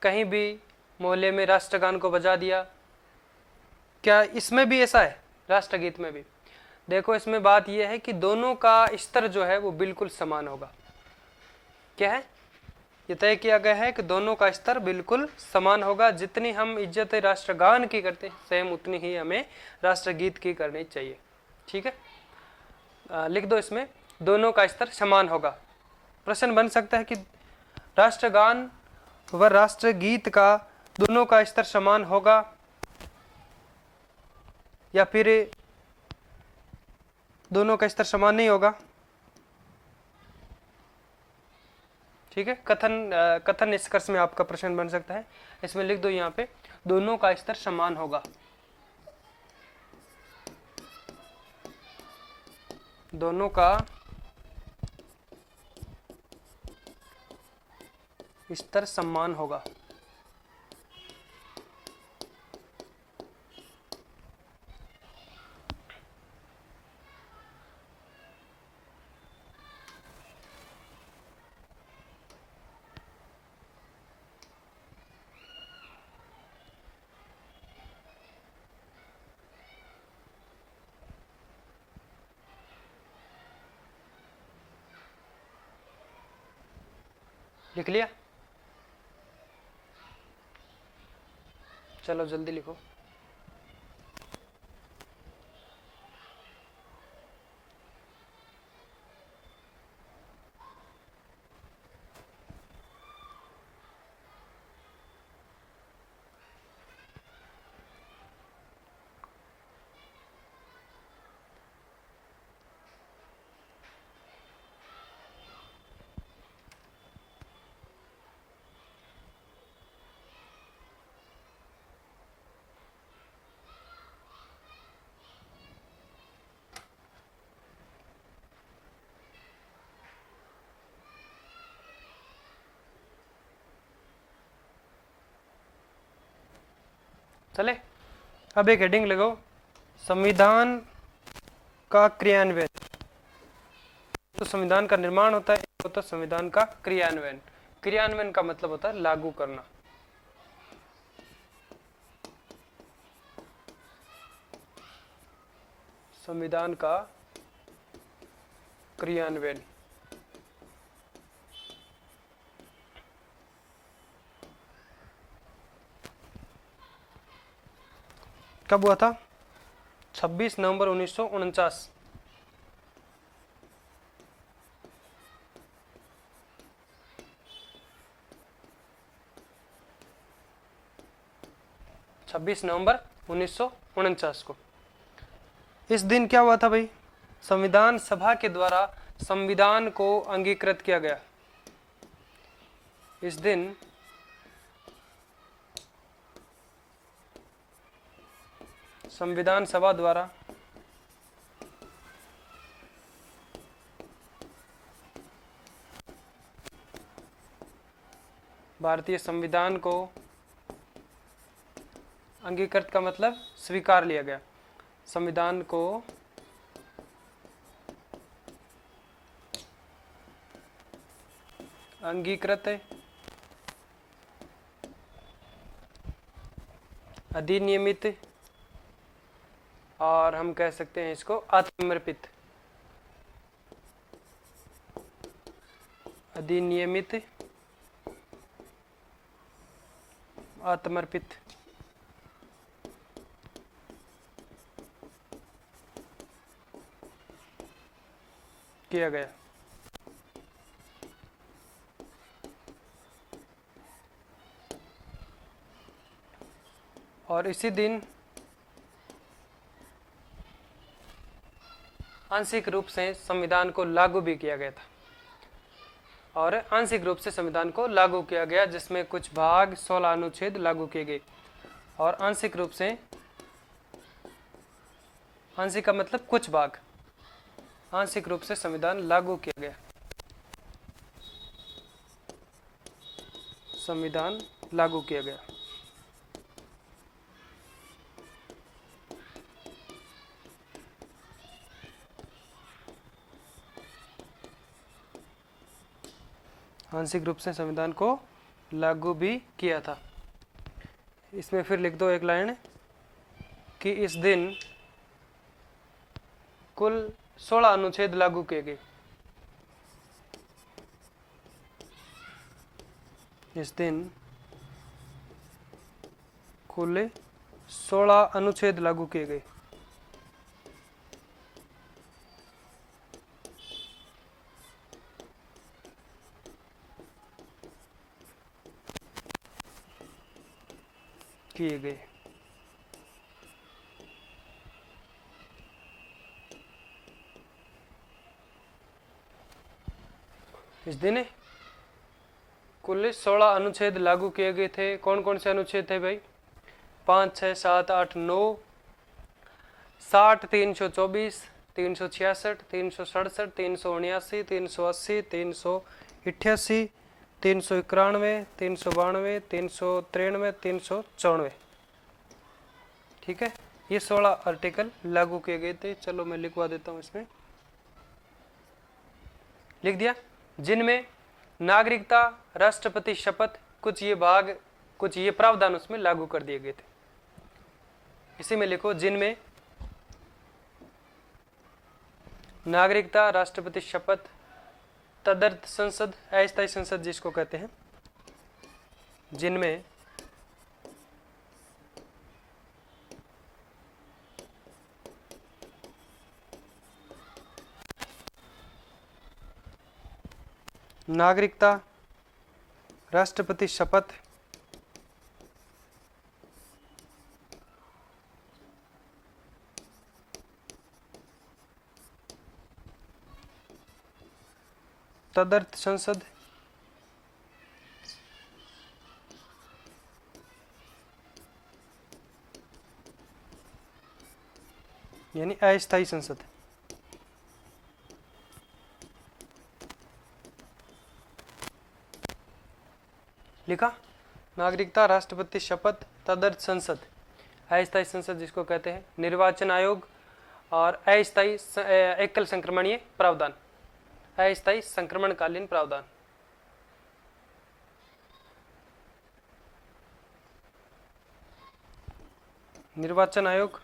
A: कहीं भी मोहल्ले में राष्ट्रगान को बजा दिया, क्या इसमें भी ऐसा है? राष्ट्रगीत में भी देखो, इसमें बात यह है कि दोनों का स्तर जो है वो बिल्कुल समान होगा। क्या है? ये तय किया गया है कि दोनों का स्तर बिल्कुल समान होगा। जितनी हम इज्जत राष्ट्रगान की करते हैं सेम उतनी ही हमें राष्ट्रगीत की करनी चाहिए। ठीक है, लिख दो इसमें, दोनों का स्तर समान होगा। प्रश्न बन सकता है कि राष्ट्रगान व राष्ट्रगीत का दोनों का स्तर समान होगा, या फिर दोनों का स्तर समान नहीं होगा। ठीक है, कथन निष्कर्ष में आपका प्रश्न बन सकता है, इसमें लिख दो यहाँ पे दोनों का स्तर समान होगा। दोनों का स्तर समान होगा। लिख लिया? चलो जल्दी लिखो। चले, अब एक हेडिंग लगाओ, संविधान का क्रियान्वयन। तो संविधान का निर्माण होता है, एक होता है संविधान का क्रियान्वयन। क्रियान्वयन का मतलब होता है लागू करना। संविधान का क्रियान्वयन कब हुआ था? 26 नवंबर 1949। नवंबर 1949 को। इस दिन क्या हुआ था भाई? संविधान सभा के द्वारा संविधान को अंगीकृत किया गया। इस दिन संविधान सभा द्वारा भारतीय संविधान को अंगीकृत का मतलब स्वीकार लिया गया। संविधान को अंगीकृत, अधिनियमित, और हम कह सकते हैं इसको आत्मर्पित। अधिनियमित, आत्मर्पित किया गया। और इसी दिन आंशिक रूप से संविधान को लागू भी किया गया था। और आंशिक रूप से संविधान को लागू किया गया, जिसमें कुछ भाग 16 अनुच्छेद लागू किए गए। और आंशिक रूप से, आंशिक का मतलब कुछ भाग, आंशिक रूप से संविधान लागू किया गया। संविधान लागू किया गया। आंशिक रूप से संविधान को लागू भी किया था। इसमें फिर लिख दो एक लाइन कि इस दिन कुल 16 अनुच्छेद लागू किए गए। इस दिन कुल 16 अनुच्छेद लागू किए गए। किए गए। इस दिन कुल 16 अनुच्छेद लागू किए गए थे। कौन कौन से अनुच्छेद थे भाई? 5, 6, 7, 8, 9, 60, 324, 366, 367, 379, 380, 388, 391, 392, 393, 394। ठीक है, ये 16 आर्टिकल लागू किए गए थे। चलो मैं लिखवा देता हूं, इसमें लिख दिया। जिनमें नागरिकता, राष्ट्रपति शपथ, कुछ ये भाग, कुछ ये प्रावधान उसमें लागू कर दिए गए थे। इसी में लिखो, जिनमें नागरिकता, राष्ट्रपति शपथ, तदर्थ संसद, अस्थायी संसद जिसको कहते हैं, जिनमें नागरिकता, राष्ट्रपति शपथ, तदर्थ संसद, यानी अस्थायी संसद। लिखा, नागरिकता, राष्ट्रपति शपथ, तदर्थ संसद, अस्थायी संसद जिसको कहते हैं, निर्वाचन आयोग और अस्थायी एकल संक्रमणीय प्रावधान, अस्थायी संक्रमणकालीन प्रावधान। निर्वाचन आयोग,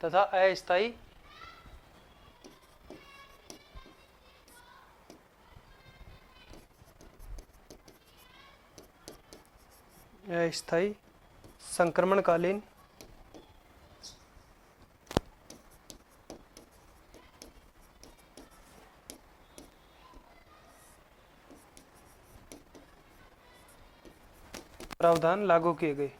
A: तथा अस्थायी अस्थायी संक्रमणकालीन प्रावधान लागू किए गए।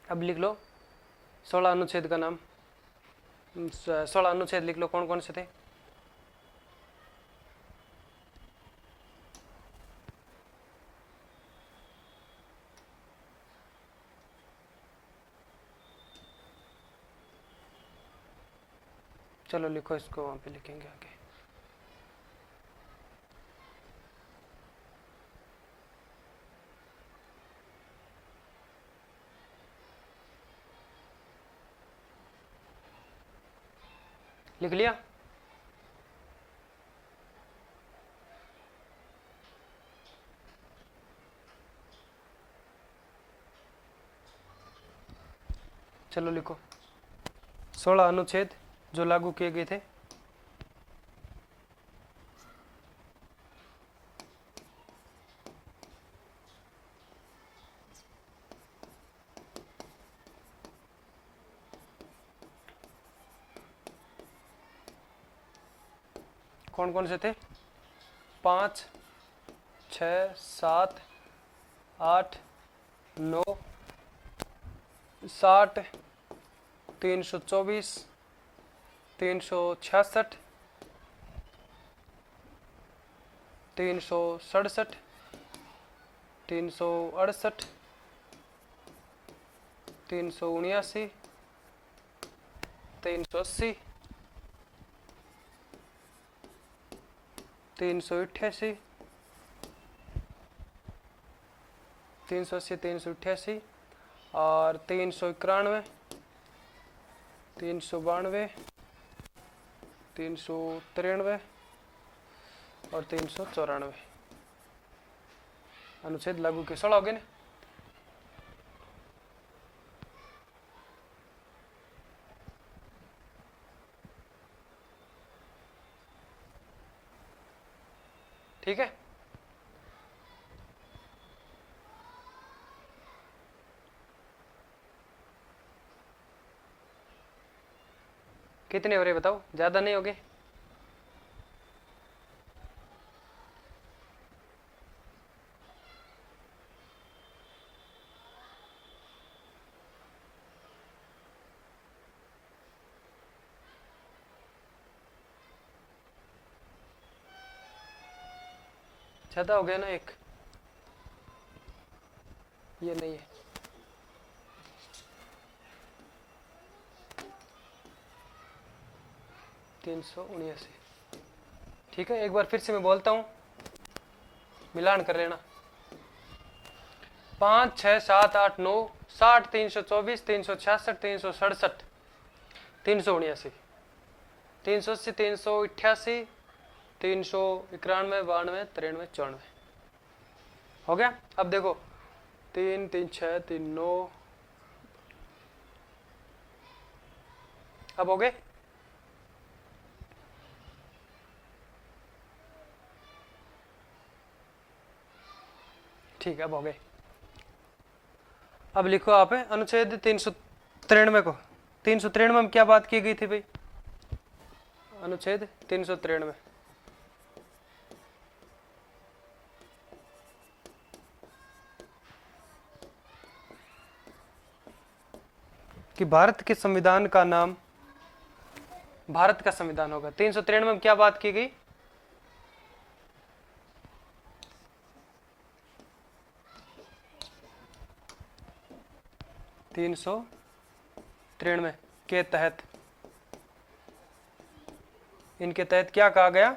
A: अब लिख लो 16 अनुच्छेद का नाम, 16 अनुच्छेद लिख लो, कौन कौन से थे? चलो लिखो, इसको वहां पे लिखेंगे आगे। लिख लिया? चलो लिखो, 16 अनुच्छेद जो लागू किए गए थे। कौन कौन से थे? 5, 6, 7, 8, 9, 60, 324, 366, 367, 368, 379, 380, 388, 380, 388 और 391, 392, 393 और 394 अनुच्छेद लागू के 16 हो गए ना। ठीक है। कितने हो रहे बताओ, ज्यादा नहीं होगे? ज्यादा हो गया ना एक, ये नहीं है। तीन सौ उन्यासी। ठीक है, एक बार फिर से मैं बोलता हूं, मिलान कर लेना। 5 6 7 8 9 60 324 366 367 379 380 388 391 92 93 94 हो गया। अब देखो 3 3 6 3 9, अब हो गए। ठीक है, अब हो गए। अब लिखो आप अनुच्छेद 393 को। 393 में क्या बात की गई थी भाई? अनुच्छेद 393 कि भारत के संविधान का नाम भारत का संविधान होगा। 393 में क्या बात की गई? तीन सौ 93 के तहत, इनके तहत क्या कहा गया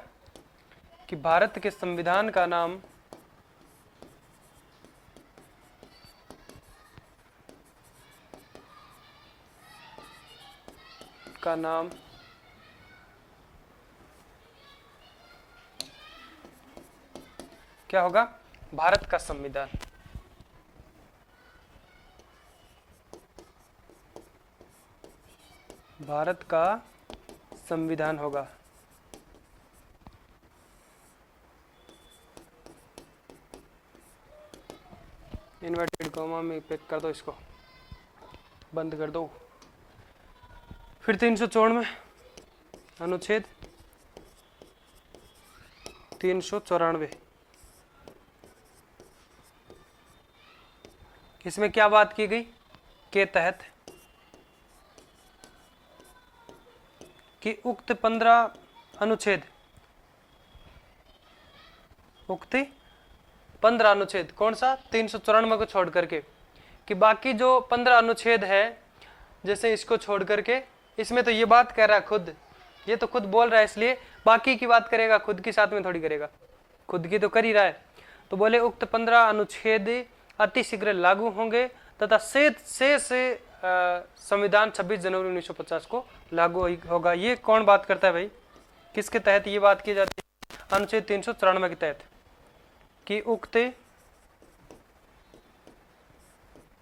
A: कि भारत के संविधान का नाम क्या होगा? भारत का संविधान। भारत का संविधान होगा। इन्वर्टेड कॉमा में पैक कर दो, इसको बंद कर दो। फिर 394 अनुच्छेद 394, इसमें क्या बात की गई के तहत कि उक्त 15 अनुच्छेद, उक्त 15 अनुच्छेद कौन सा? 394 को छोड़ करके, कि बाकी जो 15 अनुच्छेद है, जैसे इसको छोड़ करके, इसमें तो ये बात कह रहा है खुद, ये तो खुद बोल रहा है, इसलिए बाकी की बात करेगा, खुद की साथ में थोड़ी करेगा, खुद की तो कर ही रहा है। तो बोले उक्त 15 अनुच्छेद अतिशीघ्र लागू होंगे तथा शेष संविधान 26 जनवरी 1950 को लागू होगा। ये कौन बात करता है भाई? किसके तहत ये बात की जाती है? अनुच्छेद 394 के तहत, कि उक्त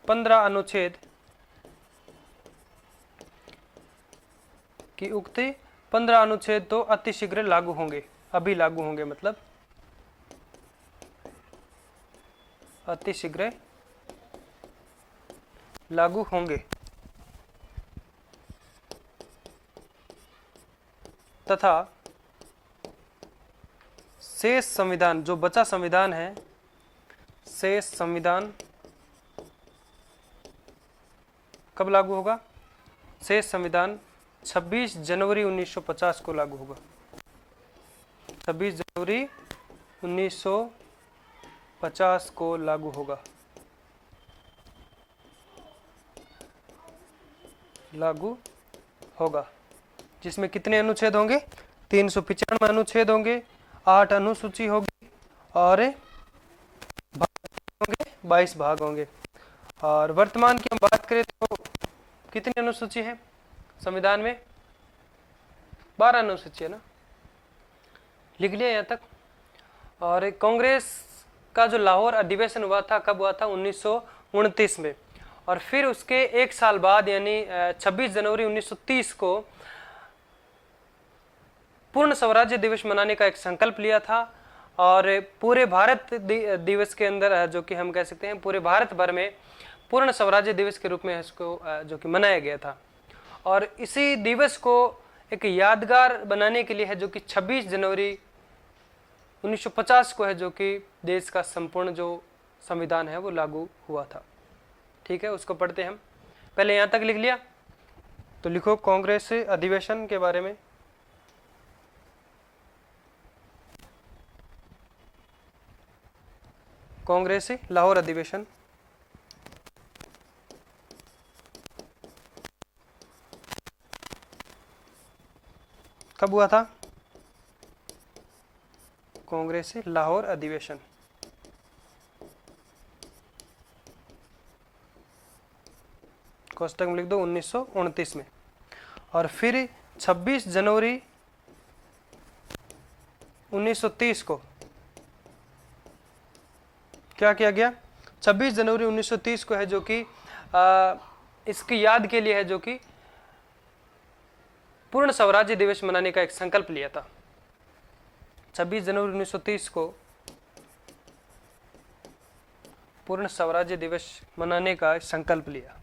A: 15 अनुच्छेद, कि उक्त 15 अनुच्छेद तो अतिशीघ्र लागू होंगे, अभी लागू होंगे, मतलब अतिशीघ्र लागू होंगे, तथा शेष संविधान, जो बचा संविधान है, शेष संविधान कब लागू होगा? शेष संविधान 26 जनवरी 1950 को लागू होगा। 26 जनवरी 1950 को लागू होगा, लागू होगा। जिसमें कितने अनुच्छेद होंगे? 395 अनुच्छेद होंगे, 8 अनुसूची होगी और होंगे 22 भाग होंगे। और वर्तमान की हम बात करें तो कितनी अनुसूची है संविधान में? 12 अनुसूची है ना, लिख लिया यहाँ तक। और कांग्रेस का जो लाहौर अधिवेशन हुआ था, कब हुआ था? 1929 में। और फिर उसके एक साल बाद यानी 26 जनवरी 1930 को पूर्ण स्वराज्य दिवस मनाने का एक संकल्प लिया था। और पूरे भारत दिवस के अंदर जो कि हम कह सकते हैं पूरे भारत भर में पूर्ण स्वराज्य दिवस के रूप में इसको जो कि मनाया गया था। और इसी दिवस को एक यादगार बनाने के लिए है जो कि 26 जनवरी 1950 को है जो कि देश का संपूर्ण जो संविधान है वो लागू हुआ था। ठीक है, उसको पढ़ते हैं हम। पहले यहाँ तक लिख लिया, तो लिखो कांग्रेस अधिवेशन के बारे में। कांग्रेस लाहौर अधिवेशन कब हुआ था? कांग्रेस लाहौर अधिवेशन कोष्टक में लिख दो 1929 में। और फिर 26 जनवरी 1930 को क्या किया गया? 26 जनवरी 1930 को है जो कि इसकी याद के लिए है जो कि पूर्ण स्वराज्य दिवस मनाने का एक संकल्प लिया था। 26 जनवरी 1930 को पूर्ण स्वराज्य दिवस मनाने का संकल्प लिया।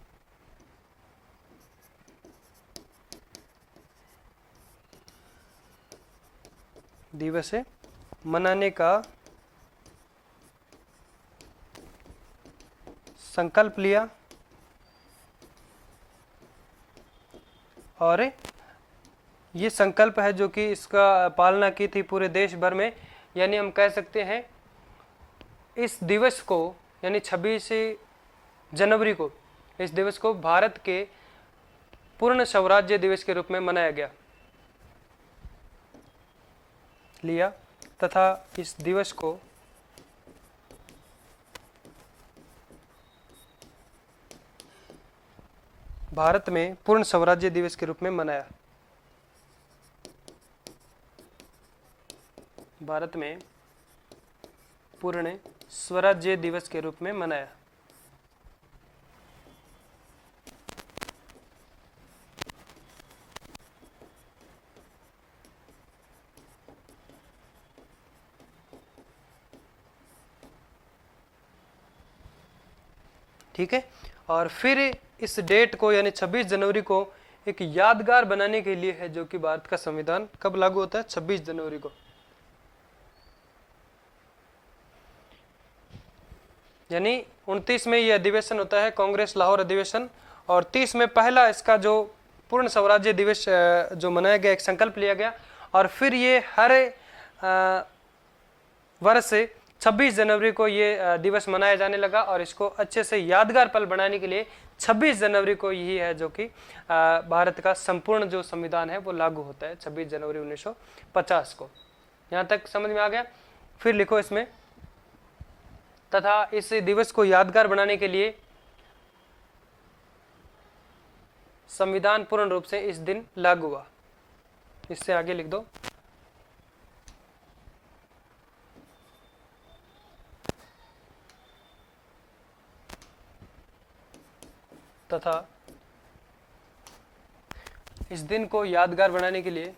A: दिवस मनाने का संकल्प लिया और ये संकल्प है जो कि इसका पालना की थी पूरे देश भर में। यानी हम कह सकते हैं इस दिवस को यानी 26 जनवरी को इस दिवस को भारत के पूर्ण स्वराज्य दिवस के रूप में मनाया गया लिया तथा इस दिवस को भारत में पूर्ण स्वराज्य दिवस के रूप में मनाया। भारत में पूर्ण स्वराज्य दिवस के रूप में मनाया। ठीक है, और फिर इस डेट को यानी 26 जनवरी को एक यादगार बनाने के लिए है जो कि भारत का संविधान कब लागू होता है? 26 जनवरी को। यानी 29 में यह अधिवेशन होता है कांग्रेस लाहौर अधिवेशन, और 30 में पहला इसका जो पूर्ण स्वराज्य दिवस जो मनाया गया, एक संकल्प लिया गया। और फिर ये हर वर्ष 26 जनवरी को ये दिवस मनाया जाने लगा और इसको अच्छे से यादगार पल बनाने के लिए 26 जनवरी को यही है जो कि भारत का संपूर्ण जो संविधान है वो लागू होता है 26 जनवरी 1950 को। यहाँ तक समझ में आ गया? फिर लिखो इसमें, तथा इस दिवस को यादगार बनाने के लिए संविधान पूर्ण रूप से इस दिन लागू हुआ। इससे आगे लिख दो, तथा इस दिन को यादगार बनाने के लिए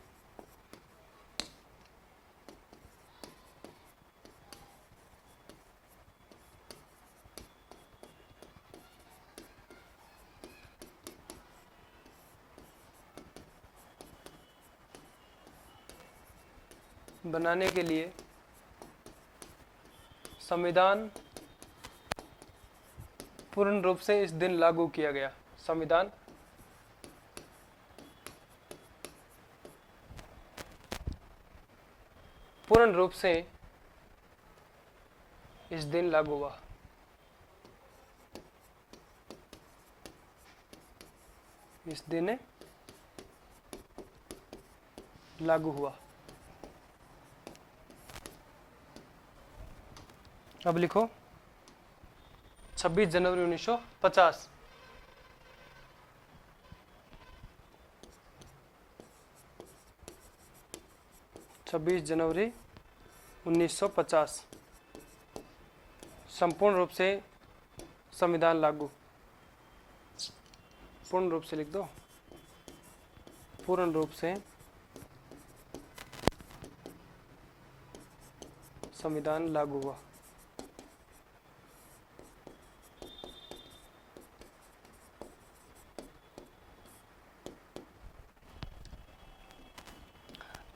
A: संविधान पूर्ण रूप से इस दिन लागू किया गया। संविधान पूर्ण रूप से इस दिन लागू हुआ। इस दिन लागू हुआ। अब लिखो 26 जनवरी 1950। छब्बीस जनवरी 1950 संपूर्ण रूप से संविधान लागू। पूर्ण रूप से लिख दो, पूर्ण रूप से संविधान लागू हुआ?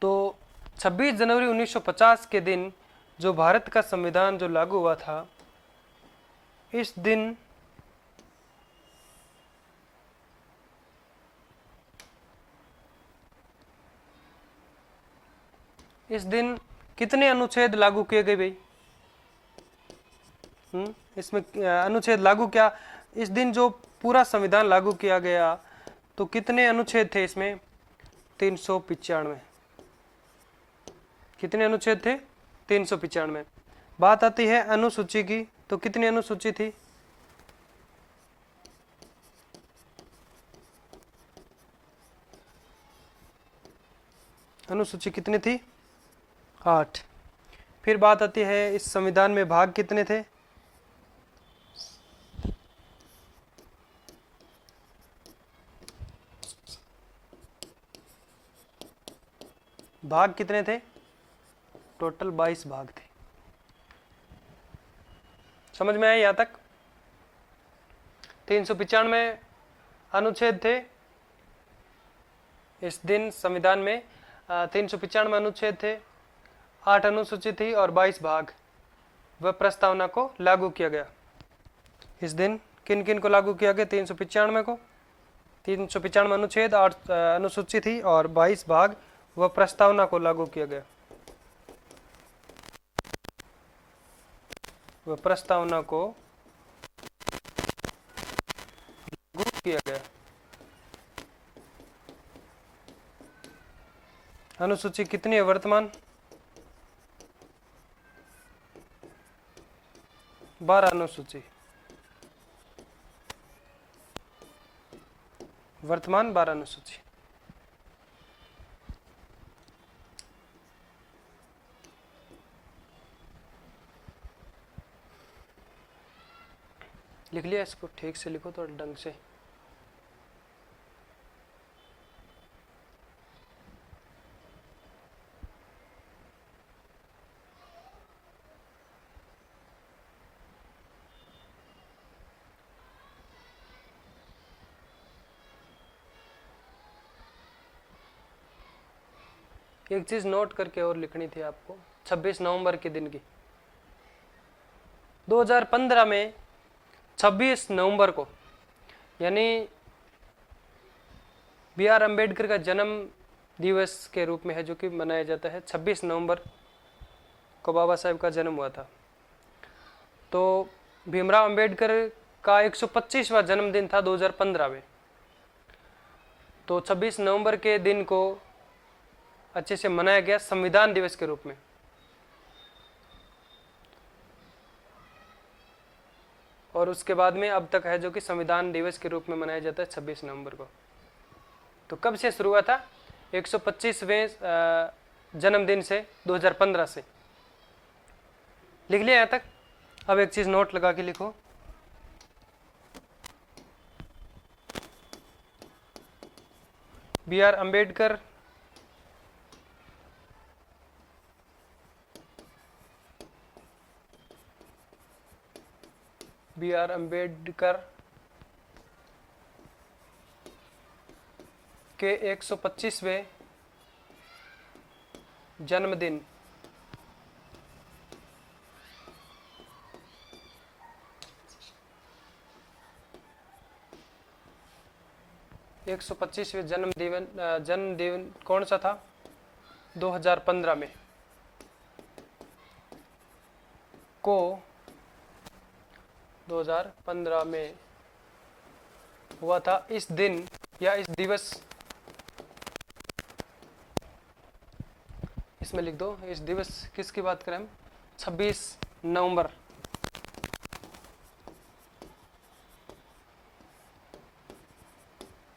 A: तो 26 जनवरी 1950 के दिन जो भारत का संविधान जो लागू हुआ था, इस दिन कितने अनुच्छेद लागू किए गए भाई? इसमें अनुच्छेद लागू क्या, इस दिन जो पूरा संविधान लागू किया गया तो कितने अनुच्छेद थे इसमें? 395। कितने अनुच्छेद थे? 395। बात आती है अनुसूची की, तो कितनी अनुसूची थी? अनुसूची कितनी थी? 8। फिर बात आती है इस संविधान में भाग कितने थे? भाग कितने थे? टोटल 22 भाग थे। समझ में आया यहां तक? 395 अनुच्छेद थे इस दिन संविधान में। 395 अनुच्छेद थे, 8 अनुसूची थी और 22 भाग व प्रस्तावना को लागू किया गया। इस दिन किन किन को लागू किया गया? 395 को, 395 अनुच्छेद, 8 अनुसूची थी और 22 भाग व प्रस्तावना को लागू किया गया। व प्रस्तावना को लागू किया गया। अनुसूची कितनी है वर्तमान? 12 अनुसूची, वर्तमान 12 अनुसूची। लिख लिया? इसको ठीक से लिखो थोड़ा ढंग से। एक चीज नोट करके और लिखनी थी आपको, 26 नवंबर के दिन की। 2015 में 26 नवंबर को, यानी बी आर अम्बेडकर का जन्म दिवस के रूप में है, जो कि मनाया जाता है। 26 नवंबर को बाबा साहेब का जन्म हुआ था। तो भीमराव अम्बेडकर का 125वां जन्मदिन था 2015 में। तो 26 नवंबर के दिन को अच्छे से मनाया गया संविधान दिवस के रूप में। और उसके बाद में अब तक है जो कि संविधान दिवस के रूप में मनाया जाता है 26 नवंबर को। तो कब से शुरू हुआ था? 125वें जन्मदिन से, 2015 से। लिख लिया यहाँ तक? अब एक चीज नोट लगा के लिखो, बी आर अम्बेडकर के 125वें जन्मदिन जन्मदिन कौन सा था? 2015 में को 2015 में हुआ था। इस दिन या इस दिवस, इसमें लिख दो, इस दिवस किसकी बात करें हम? 26 नवंबर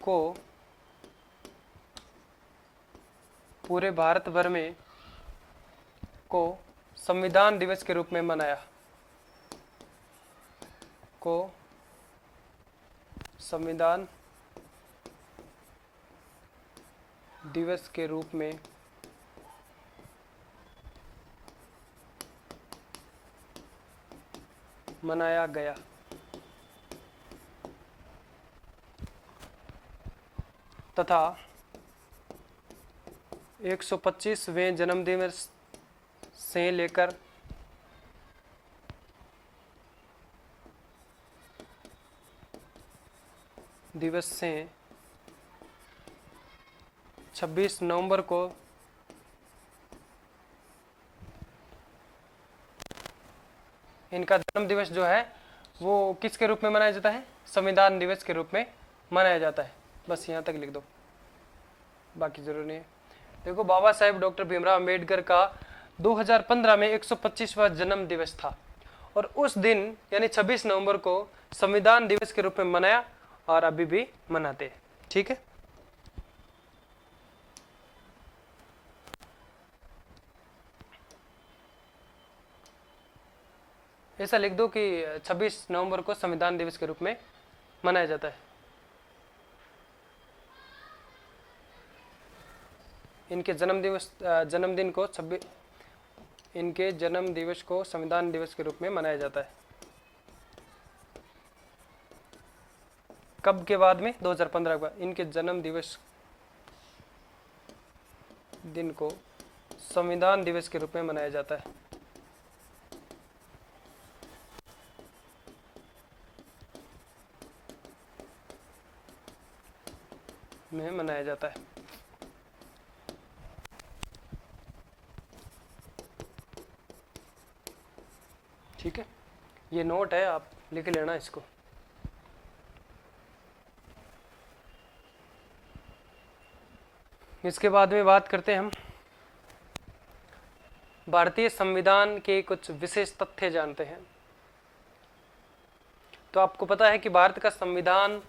A: को पूरे भारत भर में को संविधान दिवस के रूप में मनाया, को संविधान दिवस के रूप में मनाया गया। तथा 125वें जन्मदिन से लेकर दिवस से 26 नवंबर को इनका जन्म दिवस जो है वो किसके रूप में मनाया जाता है? संविधान दिवस के रूप में मनाया जाता है। बस यहाँ तक लिख दो, बाकी जरूरी नहीं है। देखो, बाबा साहेब डॉक्टर भीमराव अंबेडकर का 2015 में 125वां जन्म दिवस था और उस दिन यानी 26 नवंबर को संविधान दिवस के रूप में मनाया और अभी भी मनाते हैं। ठीक है, ऐसा लिख दो कि 26 नवंबर को संविधान दिवस के रूप में मनाया जाता है। इनके जन्मदिन को इनके जन्म दिवस को संविधान दिवस के रूप में मनाया जाता है। कब के बाद में? 2015 के बाद इनके जन्म दिवस दिन को संविधान दिवस के रूप में मनाया जाता है। मनाया जाता है। ठीक है, ये नोट है, आप लिख लेना इसको। इसके बाद में बात करते हैं हम भारतीय संविधान के कुछ विशेष तथ्य जानते हैं। तो आपको पता है कि भारत का संविधान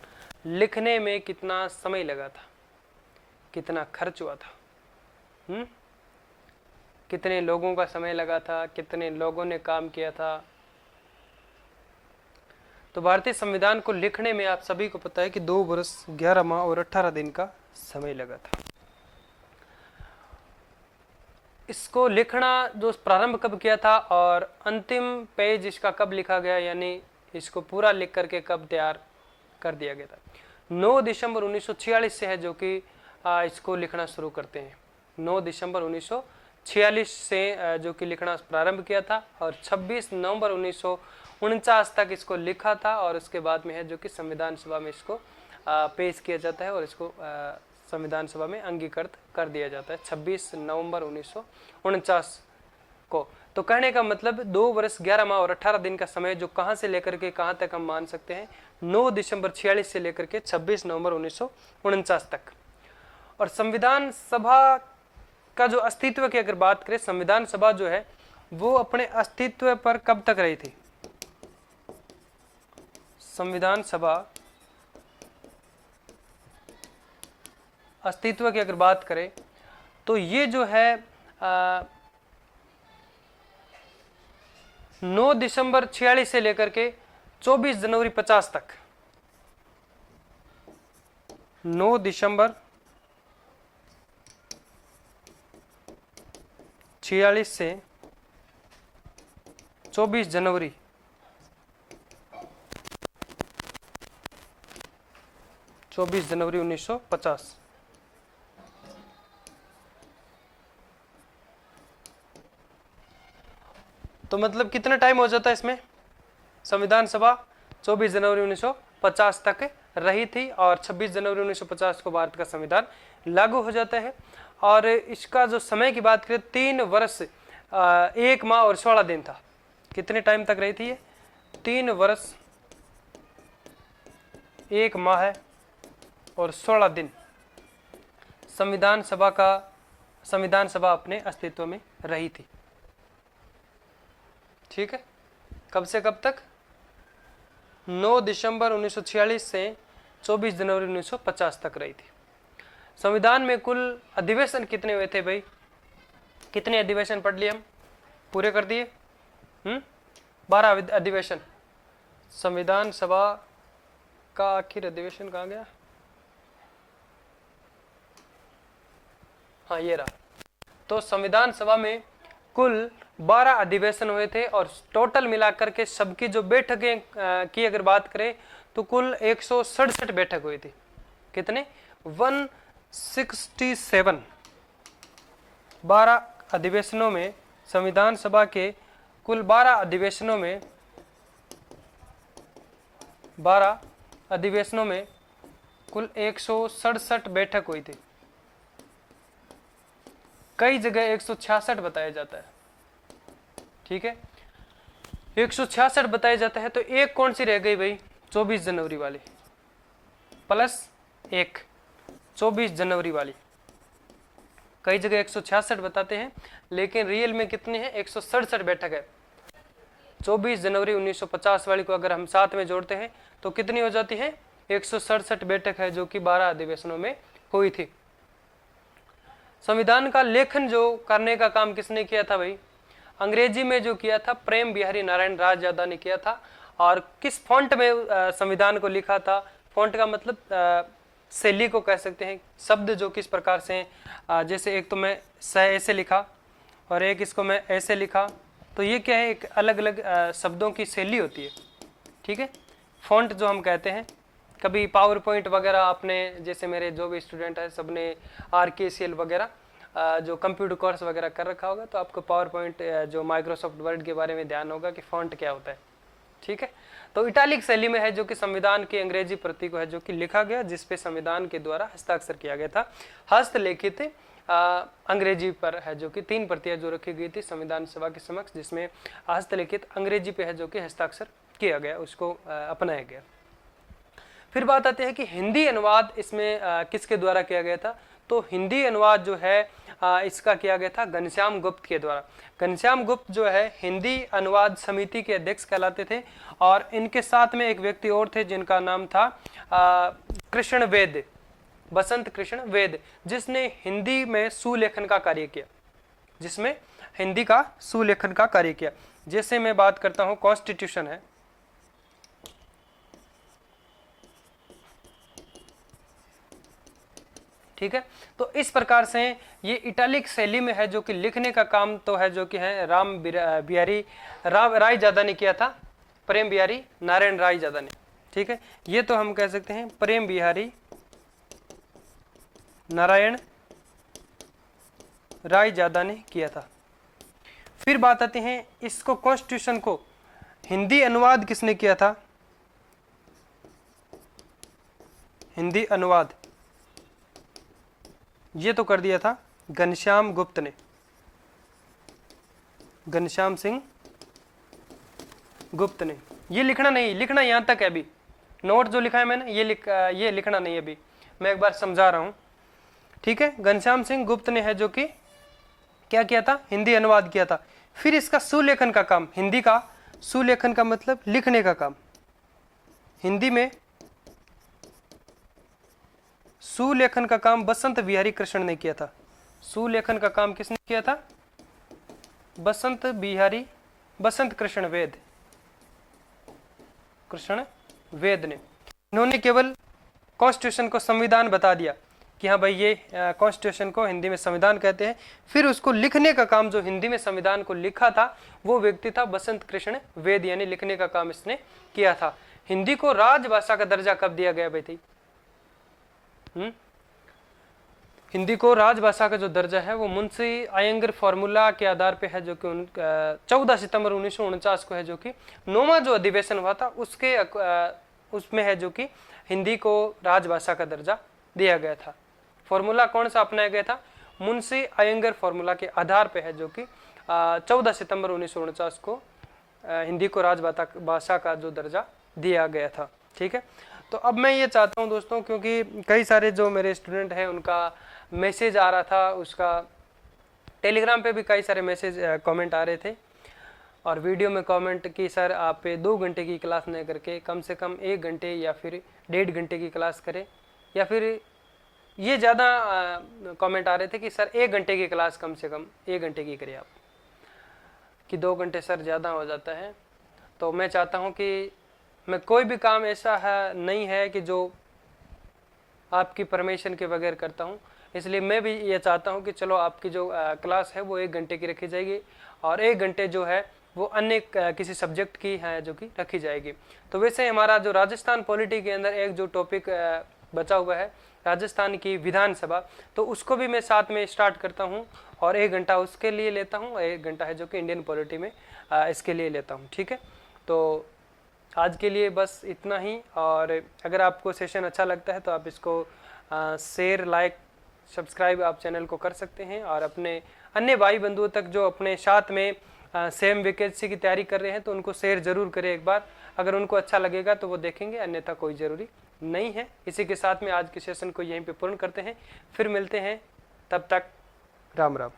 A: लिखने में कितना समय लगा था, कितना खर्च हुआ था, कितने लोगों का समय लगा था, कितने लोगों ने काम किया था। तो भारतीय संविधान को लिखने में आप सभी को पता है कि 2 वर्ष 11 माह और 18 दिन का समय लगा था। इसको लिखना जो प्रारंभ कब किया था और अंतिम पेज इसका कब लिखा गया, यानी इसको पूरा लिख करके कब तैयार कर दिया गया था? 9 दिसंबर 1946 से है जो कि इसको लिखना शुरू करते हैं। 9 दिसंबर 1946 से जो कि लिखना प्रारंभ किया था और 26 नवंबर 1949 तक इसको लिखा था और उसके बाद में है जो कि संविधान सभा में इसको पेश किया जाता है और इसको संविधान सभा में अंगीकृत कर दिया जाता है 26 नवंबर 1949 को। तो कहने का मतलब 2 वर्ष 11 माह और 18 दिन का समय जो कहां से लेकर के कहां तक हम मान सकते हैं, 9 दिसंबर 46 से लेकर के 26 नवंबर 1949 तक। और संविधान सभा का जो अस्तित्व की अगर बात करें, संविधान सभा जो है वो अपने अस्तित्व पर कब तक रही थी? संविधान सभा अस्तित्व की अगर बात करें तो ये जो है 9 दिसंबर 46 से लेकर के 24 जनवरी 50 तक, 9 दिसंबर 46 से 24 जनवरी 1950। तो मतलब कितना टाइम हो जाता है इसमें? संविधान सभा 24 जनवरी 1950 तक रही थी और 26 जनवरी 1950 को भारत का संविधान लागू हो जाता है। और इसका जो समय की बात करें 3 वर्ष 1 माह और 16 दिन था। कितने टाइम तक रही थी ये? 3 वर्ष 1 माह और 16 दिन संविधान सभा अपने अस्तित्व में रही थी। ठीक है, कब से कब तक? 9 दिसंबर 1946 से 24 जनवरी 1950 तक रही थी। संविधान में कुल अधिवेशन कितने हुए थे भाई? कितने अधिवेशन पढ़ लिए हम? पूरे कर दिए? 12 अधिवेशन। संविधान सभा का आखिर अधिवेशन कहाँ गया? हाँ, ये रहा। तो संविधान सभा में कुल 12 अधिवेशन हुए थे और टोटल मिलाकर के सबकी जो बैठकें की अगर बात करें तो कुल 167 बैठक हुई थी। कितने? 167। 12 अधिवेशनों में, संविधान सभा के कुल 12 अधिवेशनों में, 12 अधिवेशनों में कुल 167 बैठक हुई थी। कई जगह 166 बताया जाता है। ठीक है, 166 बताया जाता है। तो एक कौन सी रह गई भाई? 24 जनवरी वाली प्लस एक 24 जनवरी वाली। कई जगह 166 बताते हैं, लेकिन रियल में कितने हैं? 167 बैठक है। 24 जनवरी 1950 वाली को अगर हम साथ में जोड़ते हैं तो कितनी हो जाती है? 167 बैठक है, जो कि 12 अधिवेशनों में हुई थी। संविधान का लेखन जो करने का काम किसने किया था भाई? अंग्रेजी में जो किया था प्रेम बिहारी नारायण रायजादा ने किया था। और किस फॉन्ट में संविधान को लिखा था? फॉन्ट का मतलब शैली को कह सकते हैं, शब्द जो किस प्रकार से हैं। जैसे एक तो मैं ऐसे लिखा और एक इसको मैं ऐसे लिखा, तो ये क्या है? एक अलग अलग शब्दों की शैली होती है। ठीक है, फॉन्ट जो हम कहते हैं। कभी पावर पॉइंट वगैरह आपने, जैसे मेरे जो भी स्टूडेंट है सबने RKCL वगैरह जो कंप्यूटर कोर्स वगैरह कर रखा होगा, तो आपको पावर पॉइंट जो माइक्रोसॉफ्ट वर्ड के बारे में ध्यान होगा कि फॉन्ट क्या होता है। ठीक है, तो इटालिक शैली में है जो कि संविधान की अंग्रेजी प्रति को है जो कि लिखा गया, जिसपे संविधान के द्वारा हस्ताक्षर किया गया था। हस्तलिखित अंग्रेजी पर है जो कि 3 प्रतियां जो रखी गई थी संविधान सभा के समक्ष, जिसमें हस्तलिखित अंग्रेजी पे है जो कि हस्ताक्षर किया गया, उसको अपनाया गया। फिर बात आती है कि हिंदी अनुवाद इसमें किसके द्वारा किया गया था? तो हिंदी अनुवाद जो है इसका किया गया था घनश्याम गुप्त के द्वारा। घनश्याम गुप्त जो है हिंदी अनुवाद समिति के अध्यक्ष कहलाते थे, और इनके साथ में एक व्यक्ति और थे जिनका नाम था कृष्ण वेद, बसंत कृष्ण वेद, जिसने हिंदी में सुलेखन का कार्य किया, जिसमें हिंदी का सुलेखन का कार्य किया। जैसे मैं बात करता हूं, कॉन्स्टिट्यूशन है, ठीक है, तो इस प्रकार से ये इटालिक शैली में है जो कि लिखने का काम तो है जो कि है राम बिहारी रायजादा ने किया था, प्रेम बिहारी नारायण रायजादा ने। ठीक है, ये तो हम कह सकते हैं प्रेम बिहारी नारायण रायजादा ने किया था। फिर बात आती है इसको, कॉन्स्टिट्यूशन को हिंदी अनुवाद किसने किया था? हिंदी अनुवाद ये तो कर दिया था घनश्याम गुप्त ने, घनश्याम सिंह गुप्त ने। ये लिखना नहीं, लिखना यहां तक है, अभी नोट जो लिखा है मैंने ये लिखना नहीं है, अभी मैं एक बार समझा रहा हूं। ठीक है, घनश्याम सिंह गुप्त ने है जो कि क्या किया था? हिंदी अनुवाद किया था। फिर इसका सुलेखन का काम, हिंदी का सुलेखन का मतलब लिखने का काम, हिंदी में सुलेखन का काम बसंत बिहारी कृष्ण ने किया था। सुलेखन का काम किसने किया था? बसंत कृष्ण वेद ने। इन्होंने केवल कॉन्स्टिट्यूशन को संविधान बता दिया कि हाँ भाई ये कॉन्स्टिट्यूशन को हिंदी में संविधान कहते हैं। फिर उसको लिखने का काम, जो हिंदी में संविधान को लिखा था, वो व्यक्ति था बसंत कृष्ण वेद, यानी लिखने का काम इसने किया था। हिंदी को राजभाषा का दर्जा कब दिया गया भाई? हिंदी को राजभाषा का जो दर्जा है वो मुंशी अयंगर फॉर्मूला के आधार पे है, जो कि 14 सितंबर 1949 को है जो कि 9वां जो अधिवेशन हुआ था उसमें है जो कि हिंदी को राजभाषा का दर्जा दिया गया था। फॉर्मूला कौन सा अपनाया गया था? मुंशी अयंगर फॉर्मूला के आधार पे है जो कि 14 सितंबर 1949 को हिंदी को राजभाषा का जो दर्जा दिया गया था। ठीक है, तो अब मैं ये चाहता हूँ दोस्तों, क्योंकि कई सारे जो मेरे स्टूडेंट हैं उनका मैसेज आ रहा था, उसका टेलीग्राम पे भी कई सारे मैसेज कमेंट आ रहे थे, और वीडियो में कमेंट कि सर आप 2 घंटे की क्लास नहीं करके कम से कम 1 घंटे या फिर 1.5 घंटे की क्लास करें, या फिर ये ज़्यादा कमेंट आ रहे थे कि सर 1 घंटे की क्लास कम से कम 1 घंटे की करिए आप, कि 2 घंटे सर ज़्यादा हो जाता है। तो मैं चाहता हूँ कि मैं कोई भी काम ऐसा है नहीं है कि जो आपकी परमिशन के बगैर करता हूँ। इसलिए मैं भी ये चाहता हूँ कि चलो आपकी जो क्लास है वो 1 घंटे की रखी जाएगी और 1 घंटे जो है वो अन्य किसी सब्जेक्ट की है जो कि रखी जाएगी। तो वैसे हमारा जो राजस्थान पॉलिटी के अंदर एक जो टॉपिक बचा हुआ है राजस्थान की विधानसभा, तो उसको भी मैं साथ में स्टार्ट करता हूँ और 1 घंटा उसके लिए लेता हूँ, 1 घंटा है जो कि इंडियन पॉलिटी में इसके लिए लेता हूँ। ठीक है, तो आज के लिए बस इतना ही। और अगर आपको सेशन अच्छा लगता है तो आप इसको शेयर, लाइक, सब्सक्राइब आप चैनल को कर सकते हैं और अपने अन्य भाई बंधुओं तक जो अपने साथ में सेम वैकेंसी की तैयारी कर रहे हैं तो उनको शेयर जरूर करें एक बार। अगर उनको अच्छा लगेगा तो वो देखेंगे, अन्यथा कोई ज़रूरी नहीं है। इसी के साथ में आज के सेशन को यहीं पे पूर्ण करते हैं, फिर मिलते हैं, तब तक राम राम।